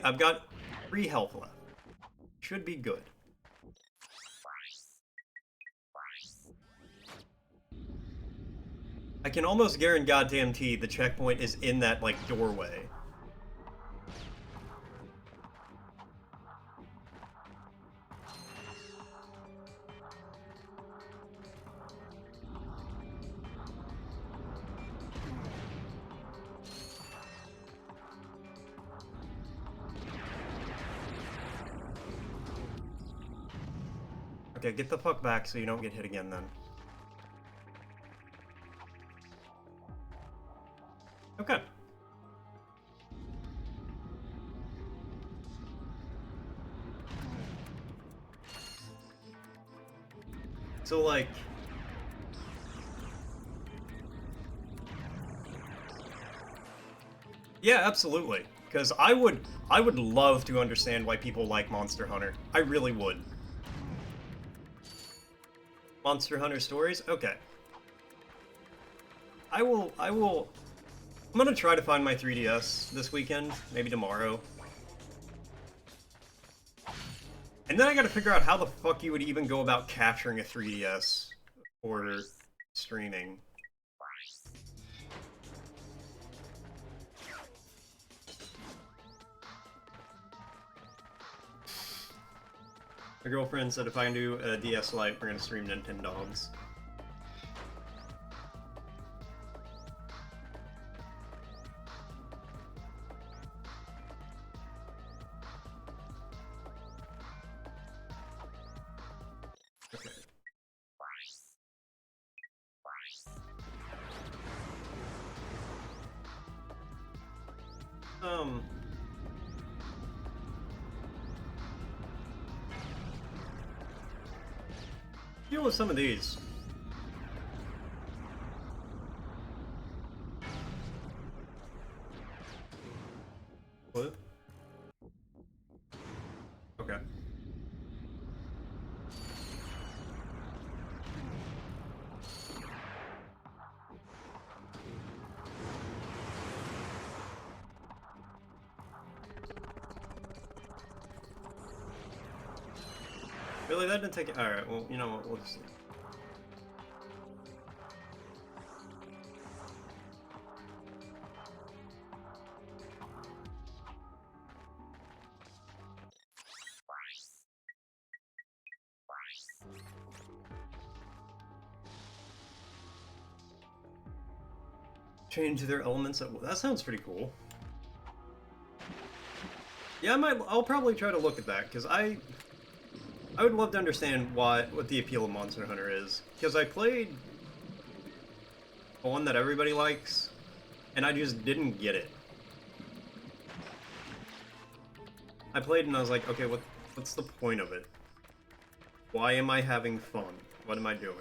I've got 3 health left. Should be good. I can almost guarantee the checkpoint is in that, like, doorway. Okay, get the fuck back so you don't get hit again then. Okay. So, like... yeah, absolutely. Because I would love to understand why people like Monster Hunter. I really would. Monster Hunter stories? Okay. I'm gonna try to find my 3DS this weekend, maybe tomorrow. And then I gotta figure out how the fuck you would even go about capturing a 3DS for streaming. My girlfriend said if I can do a DS Lite, we're gonna stream Nintendogs. Okay. Deal with some of these. What? Okay. Really? That didn't take it. Alright, well, you know what? We'll just... change their elements. That sounds pretty cool. Yeah, I'll probably try to look at that, because I would love to understand what the appeal of Monster Hunter is. Because I played the one that everybody likes, and I just didn't get it. I played and I was like, okay, what's the point of it? Why am I having fun? What am I doing?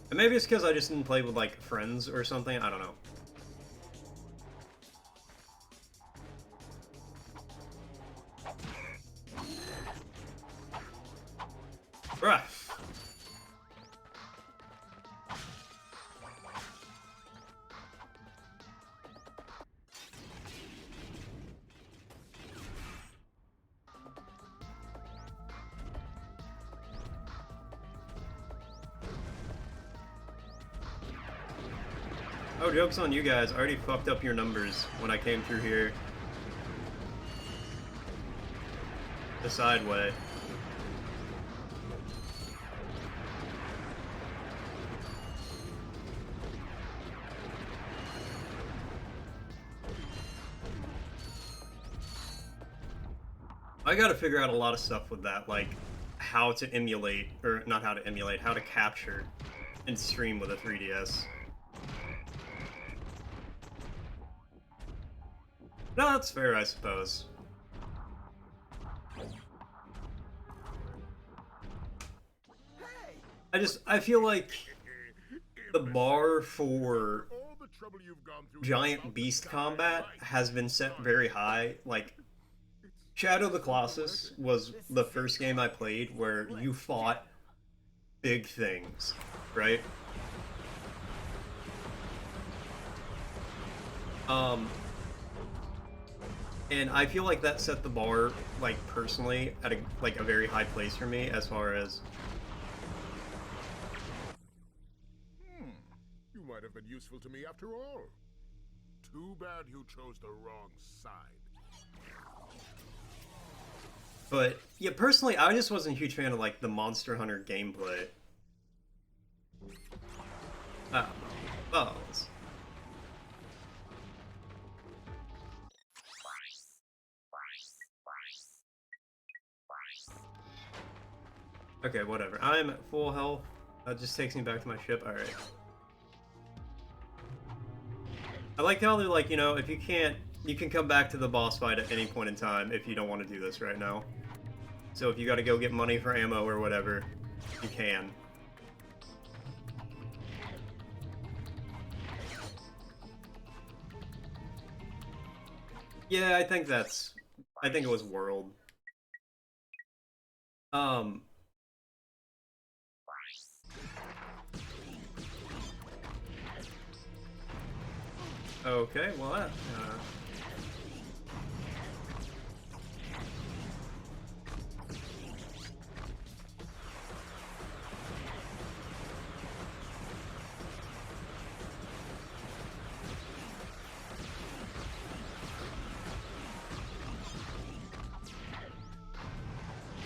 And maybe it's because I just didn't play with, like, friends or something, I don't know. Bruh. Oh, joke's on you guys. I already fucked up your numbers when I came through here. The side way. I gotta figure out a lot of stuff with that, like how to emulate, or not how to emulate, how to capture and stream with a 3DS. No, that's fair, I suppose. I feel like the bar for giant beast combat has been set very high. Like, Shadow of the Colossus was the first game I played where you fought big things, right? And I feel like that set the bar, like, personally, at a very high place for me as far as... You might have been useful to me after all. Too bad you chose the wrong side. But, yeah, personally, I just wasn't a huge fan of, like, the Monster Hunter gameplay. Oh. Balls. Okay, whatever. I'm at full health. That just takes me back to my ship. Alright. I like how they're like, you know, if you can't, you can come back to the boss fight at any point in time if you don't want to do this right now. So if you gotta go get money for ammo or whatever, you can. Yeah, I think it was World. Okay, well that,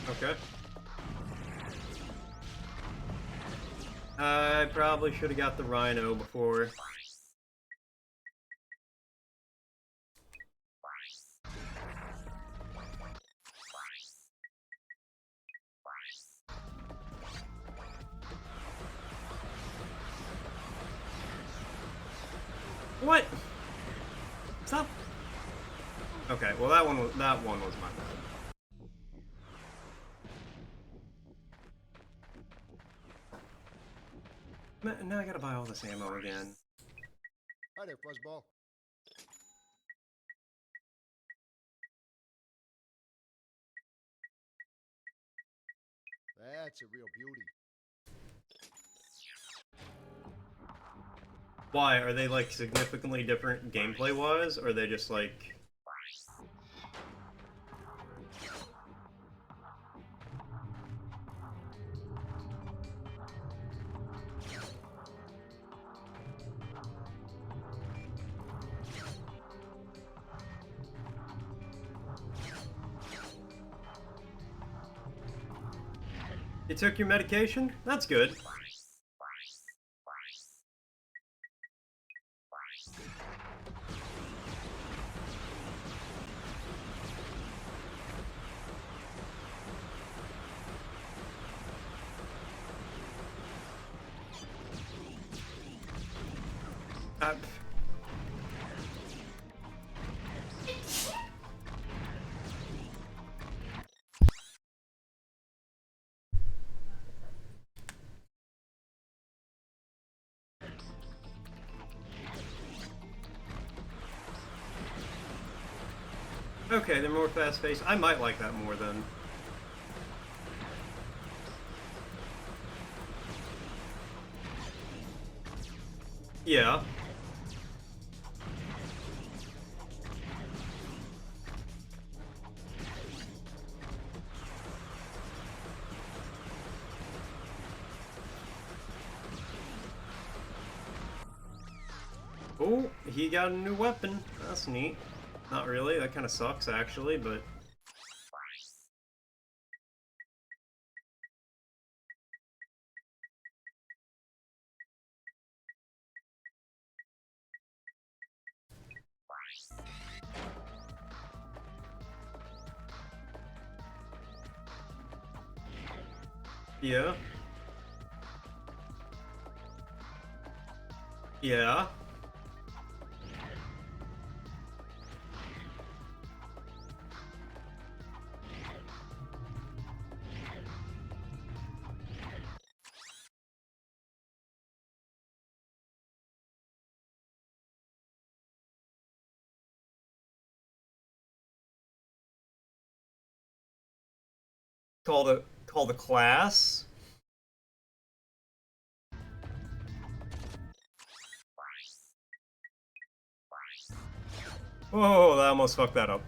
okay. I probably should have got the Rhino before. What? Stop. Okay, well that one was my bad. Now I gotta buy all this ammo again. Hi there, Fuzzball. That's a real beauty. Why? Are they like significantly different gameplay wise, or are they just like... You took your medication? That's good. Okay, they're more fast-paced. I might like that more then. Yeah. Oh, he got a new weapon. That's neat. Not really, that kind of sucks actually, but... Yeah. Yeah. Call the class? Oh, that almost fucked that up.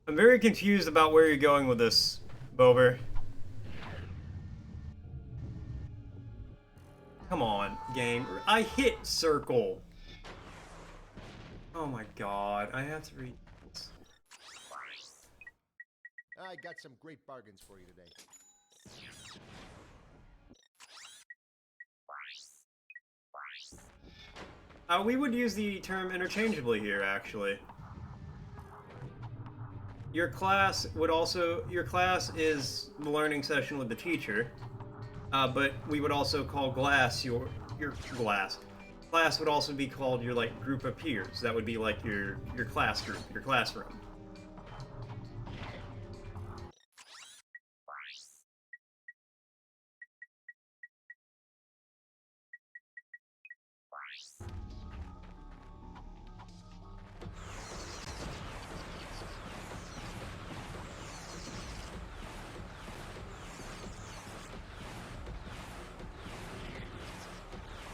I'm very confused about where you're going with this, Bober. Come on, game. I hit circle. Oh my god, I have to read this. I got some great bargains for you today. We would use the term interchangeably here, actually. Your class is the learning session with the teacher, but we would also call class your class. Class would also be called your like group of peers. That would be like your class group, your classroom.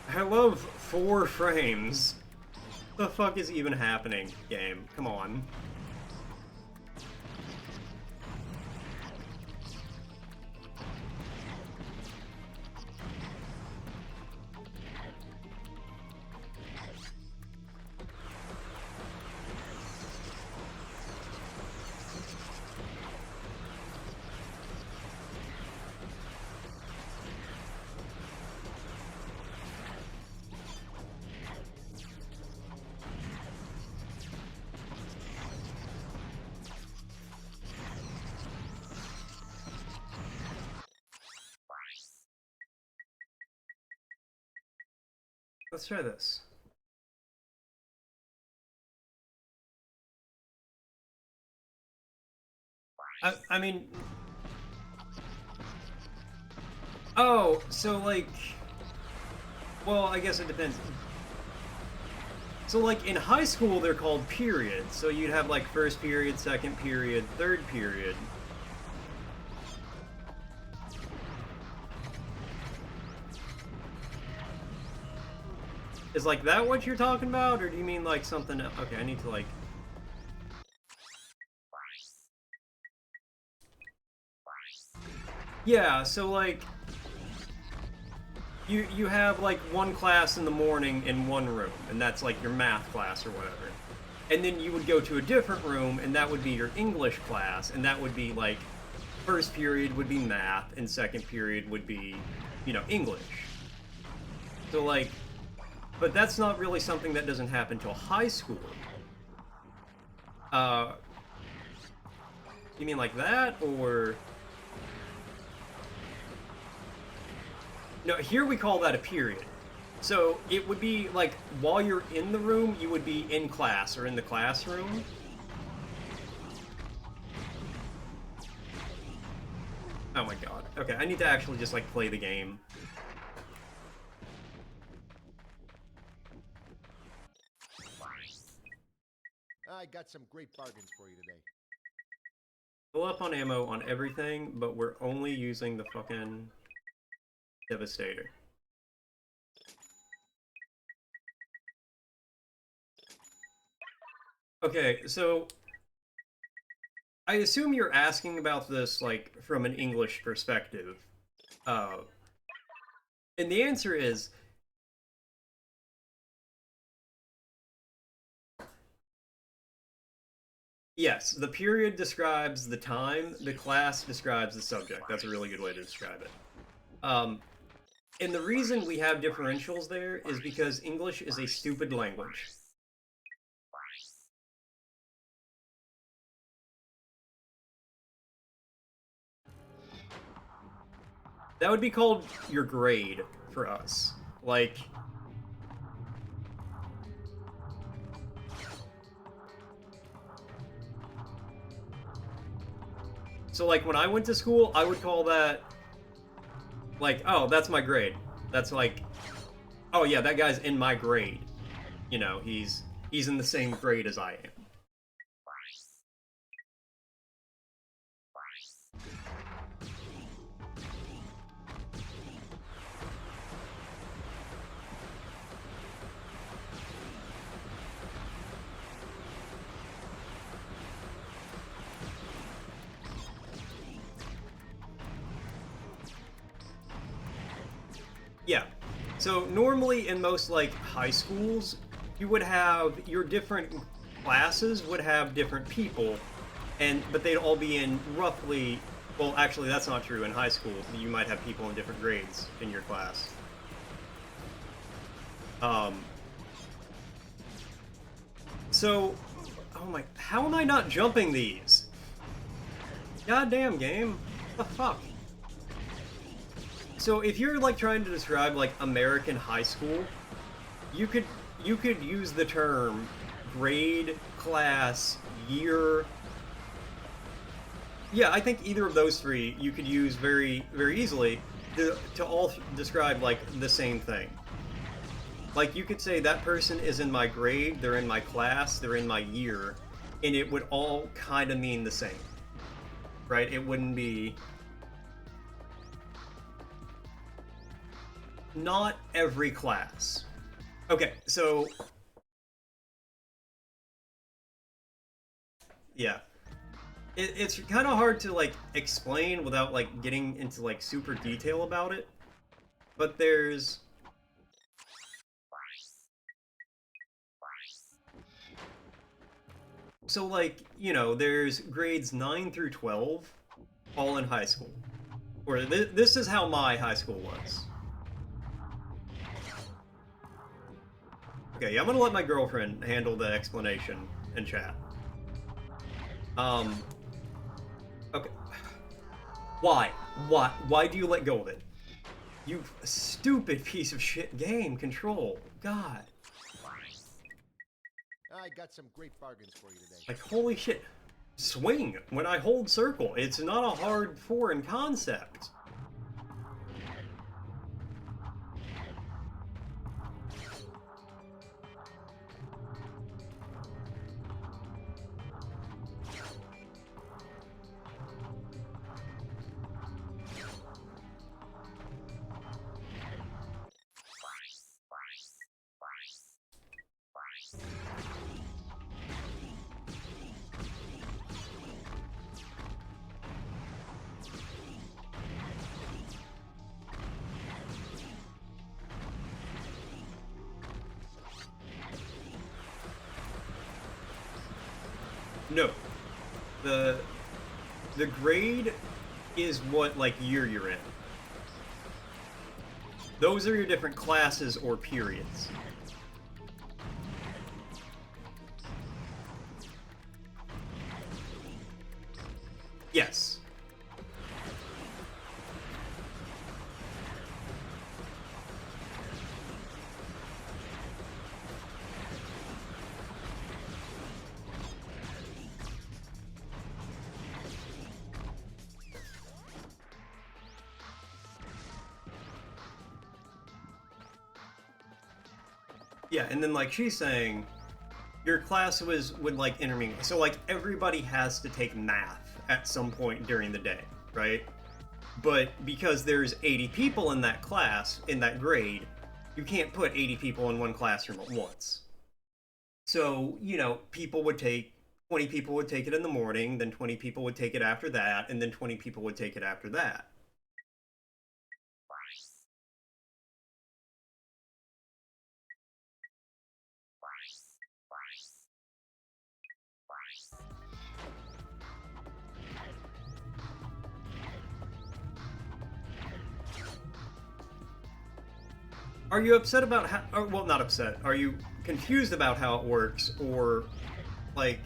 I love 4 frames. What the fuck is even happening, game? Come on. Let's try this. I mean... Oh, so like... Well, I guess it depends. So like in high school they're called periods. So you'd have like first period, second period, third period. Is like that what you're talking about, or do you mean like something else? Okay, I need to like... Yeah, so like... You have like one class in the morning in one room, and that's like your math class or whatever. And then you would go to a different room, and that would be your English class, and that would be like... First period would be math, and second period would be, you know, English. So like... But that's not really something that doesn't happen till high school. You mean like that, or... No, here we call that a period. So it would be like, while you're in the room, you would be in class, or in the classroom. Oh my god. Okay, I need to actually just like play the game. I got some great bargains for you today. Fill up on ammo on everything, but we're only using the fucking Devastator. Okay, so I assume you're asking about this, like, from an English perspective. And the answer is... yes, the period describes the time, the class describes the subject. That's a really good way to describe it. And the reason we have differentials there is because English is a stupid language. That would be called your grade for us. Like... so, like, when I went to school, I would call that... like, oh, that's my grade. That's like... oh yeah, that guy's in my grade. You know, he's in the same grade as I am. Yeah. So normally in most, like, high schools, you would have your different classes would have different people, but they'd all be in roughly... well, actually, that's not true. In high school, you might have people in different grades in your class. So... oh my... how am I not jumping these? Goddamn game. What the fuck? So if you're, like, trying to describe, like, American high school, you could use the term grade, class, year. Yeah, I think either of those three you could use very, very easily to all describe, like, the same thing. Like, you could say that person is in my grade, they're in my class, they're in my year, and it would all kind of mean the same. Right? It wouldn't be... not every class. Okay, so... yeah. It's kind of hard to, like, explain without, like, getting into, like, super detail about it. But there's... so, like, you know, there's grades 9 through 12, all in high school. Or this is how my high school was. Okay, I'm gonna let my girlfriend handle the explanation in chat. Okay. Why? Why do you let go of it? You stupid piece of shit game. Control. God. I got some great bargains for you today. Like, holy shit. Swing. When I hold circle, it's not a hard foreign concept. No. The grade is what, like, year you're in. Those are your different classes or periods. Yes. Yeah, and then, like, she's saying your class would like intermingle. So, like, everybody has to take math at some point during the day, right? But because there's 80 people in that class, in that grade, you can't put 80 people in one classroom at once. So, you know, 20 people would take it in the morning, then 20 people would take it after that, and then 20 people would take it after that. Are you upset about how, or, well, not upset, are you confused about how it works, or, like,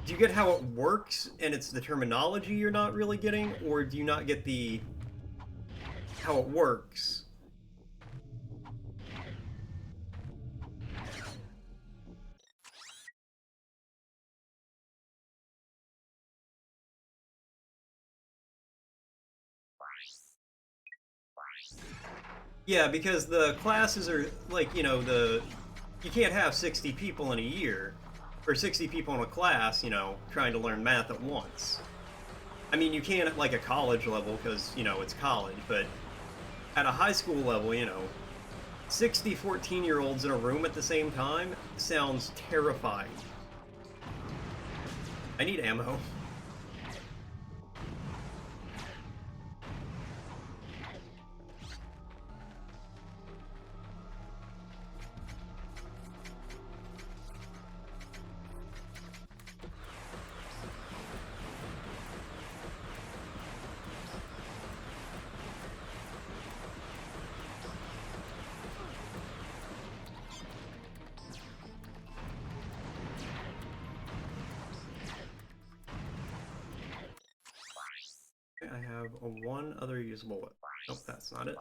do you get how it works and it's the terminology you're not really getting, or do you not get how it works? Yeah, because the classes are, like, you know, you can't have 60 people in a year, or 60 people in a class, you know, trying to learn math at once. I mean, you can at, like, a college level, because, you know, it's college, but at a high school level, you know, 60 14-year-olds in a room at the same time sounds terrifying. I need ammo. I have one other usable weapon. Nope, that's not it.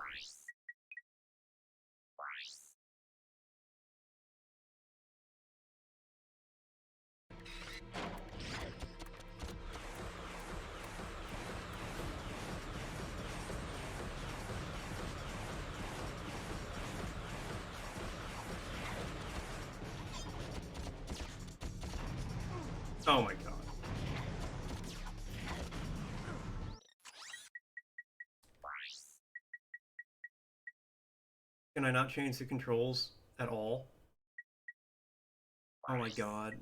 Oh my god. Can I not change the controls at all? Oh my god.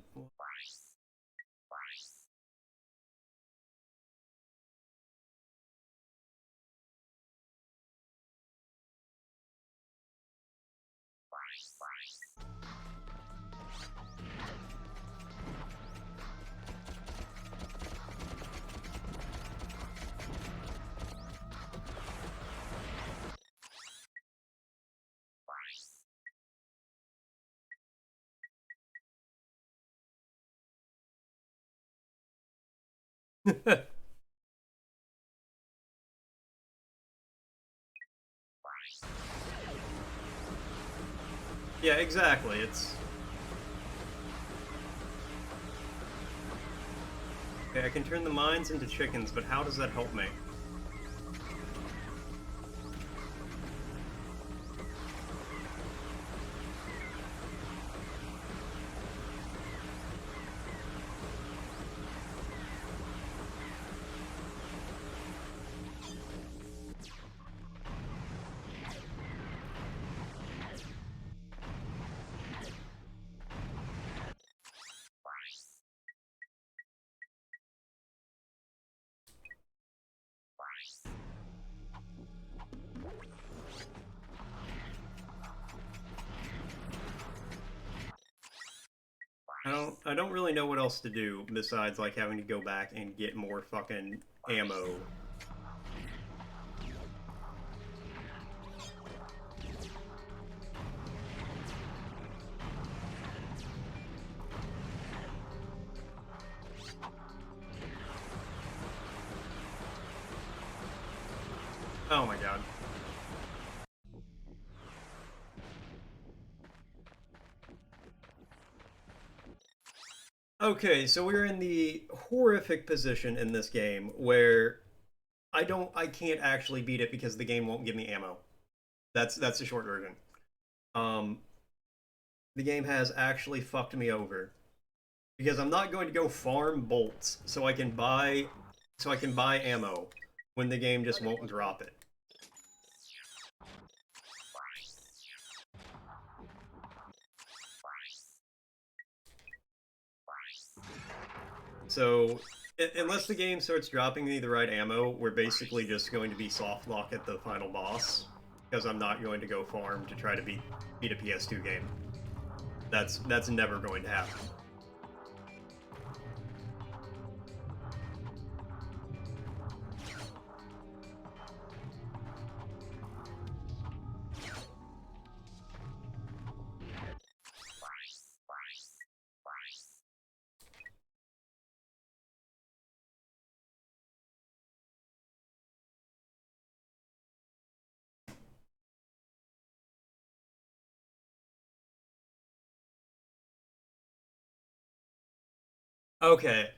Yeah, exactly. It's... Okay, I can turn the mines into chickens, but how does that help me? I don't really know what else to do besides, like, having to go back and get more fucking ammo. Oh my god. Okay, so we're in the horrific position in this game where I can't actually beat it because the game won't give me ammo. That's the short version. Um, the game has actually fucked me over because I'm not going to go farm bolts so I can buy so I can buy ammo when the game just won't drop it. So, unless the game starts dropping me the right ammo, we're basically just going to be soft lock at the final boss, because I'm not going to go farm to try to beat a PS2 game. That's never going to happen. Okay,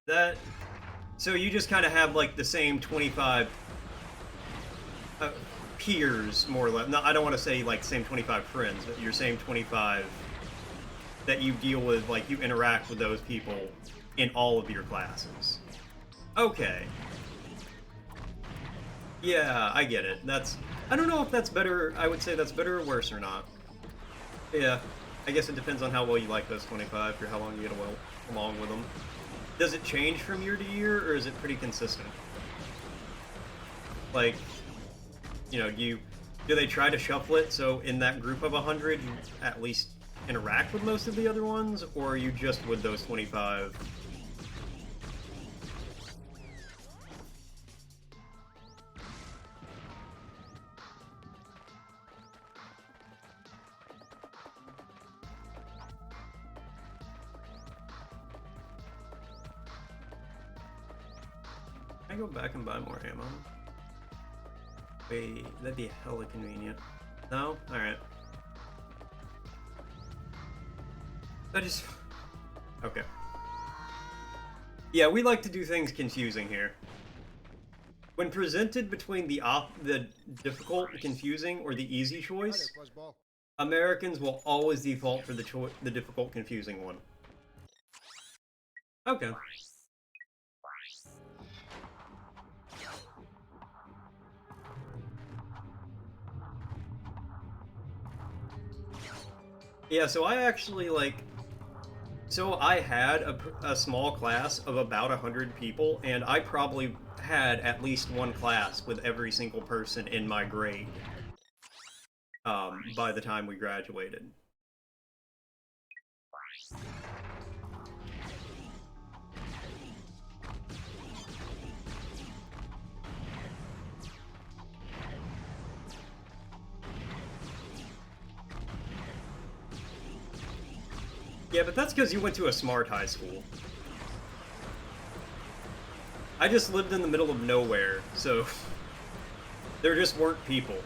that... So you just kind of have, like, the same 25 peers, more or less. No, I don't want to say, like, same 25 friends, but your same 25 that you deal with, like, you interact with those people in all of your classes. Okay. Yeah, I get it. That's... I don't know if that's better... I would say that's better or worse or not. Yeah. I guess it depends on how well you like those 25, or how long you get along with them. Does it change from year to year, or is it pretty consistent? Like, you know, do they try to shuffle it so in that group of 100 you at least interact with most of the other ones, or are you just with those 25? Can I go back and buy more ammo? Wait, that'd be hella convenient. No? Alright. I just... Okay. Yeah, we like to do things confusing here. When presented between the difficult, confusing, or the easy choice, Americans will always default for the difficult, confusing one. Okay. Yeah, so I actually, like... So I had a small class of about 100 people, and I probably had at least one class with every single person in my grade by the time we graduated. Yeah, but that's because you went to a smart high school. I just lived in the middle of nowhere, so there just weren't people.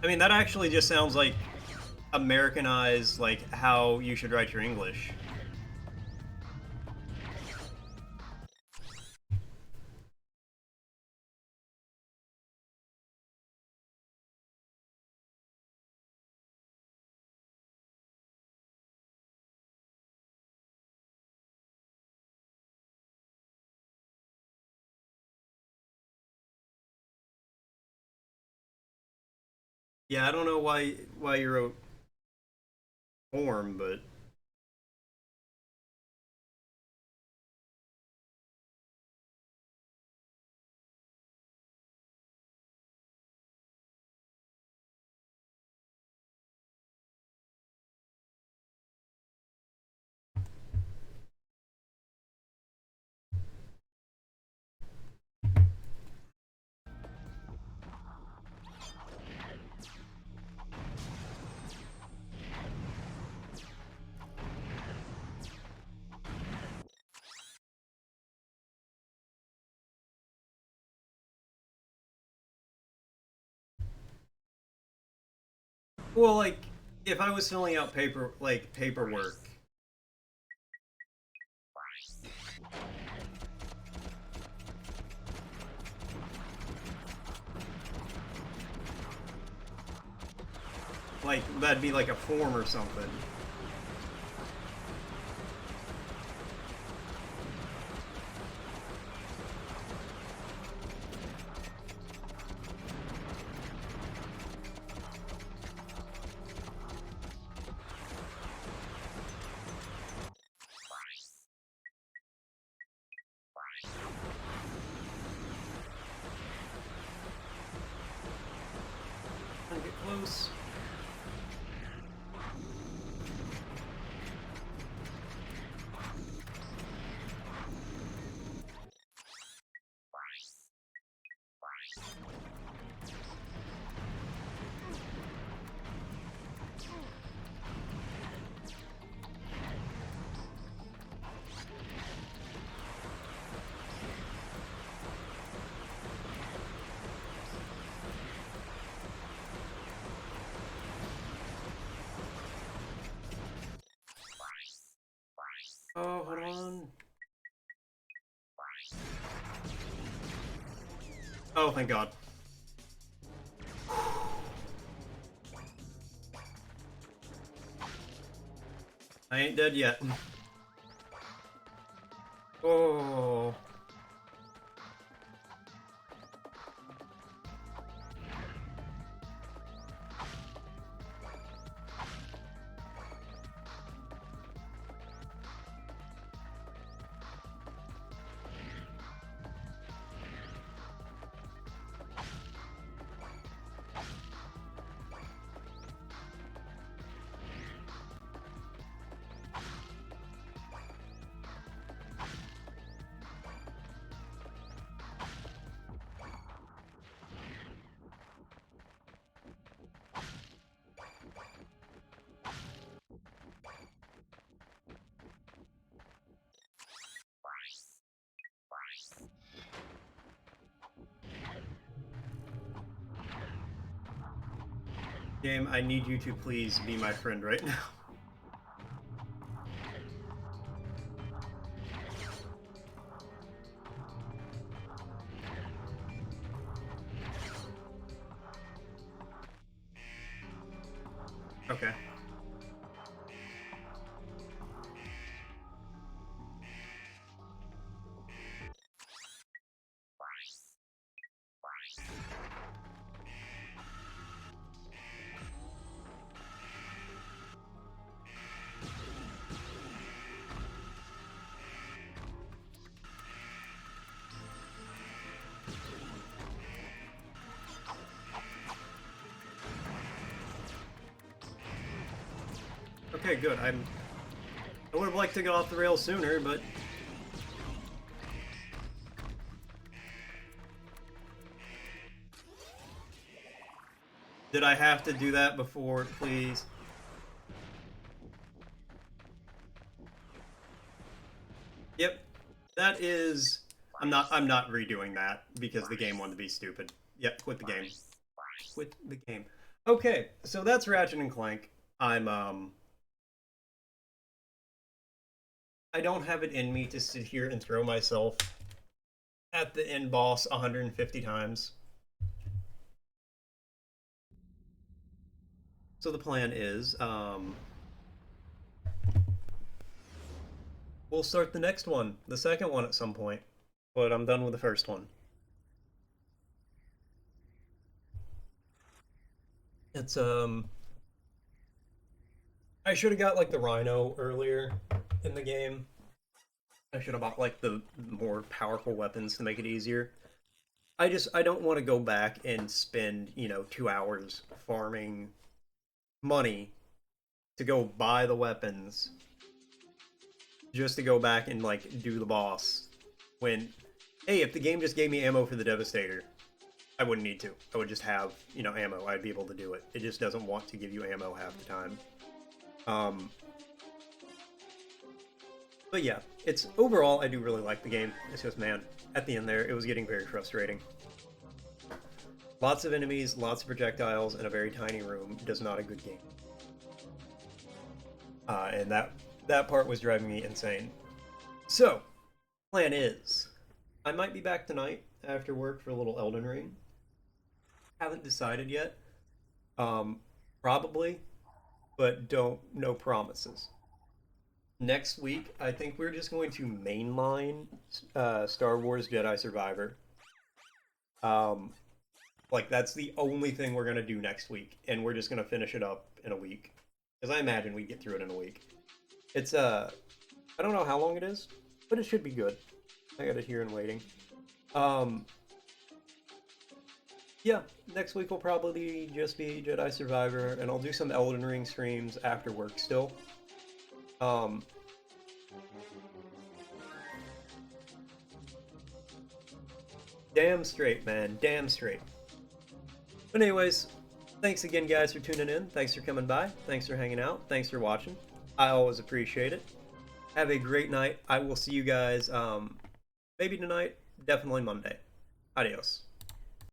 I mean, that actually just sounds like Americanized, like, how you should write your English. Yeah, I don't know why you wrote form, but Well, like, if I was filling out paperwork. Like, that'd be like a form or something. Trying to get close. Oh, hold on. Oh, thank God. I ain't dead yet. Oh. Game, I need you to please be my friend right now. Okay. Okay, good. I would have liked to get off the rails sooner, but did I have to do that before, please? Yep. That is I'm not redoing that because the game wanted to be stupid. Yep, quit the game. Quit the game. Okay, so that's Ratchet and Clank. I don't have it in me to sit here and throw myself at the end boss 150 times. So the plan is, we'll start the next one, the second one at some point, but I'm done with the first one. It's, I should have got, like, the Rhino earlier in the game. I should have bought, like, the more powerful weapons to make it easier. I don't want to go back and spend, 2 hours farming money to go buy the weapons just to go back and, like, do the boss. When, hey, if the game just gave me ammo for the Devastator, I wouldn't need to. I would just have, ammo. I'd be able to do it. It just doesn't want to give you ammo half the time. But yeah, it's overall, I do really like the game. It's just, man, at the end there, it was getting very frustrating. Lots of enemies, lots of projectiles, in a very tiny room does not a good game. And that part was driving me insane. So, plan is, I might be back tonight after work for a little Elden Ring. Haven't decided yet. Probably, but no promises. Next week, I think we're just going to mainline Star Wars Jedi Survivor. Like, that's the only thing we're gonna do next week, and we're just gonna finish it up in a week. Because I imagine we'd get through it in a week. It's, I don't know how long it is, but it should be good. I got it here and waiting. Yeah, next week will probably just be Jedi Survivor, and I'll do some Elden Ring streams after work still. Damn straight, man. Damn straight. But anyways, thanks again, guys, for tuning in. Thanks for coming by. Thanks for hanging out. Thanks for watching. I always appreciate it. Have a great night. I will see you guys, maybe tonight, definitely Monday. Adios.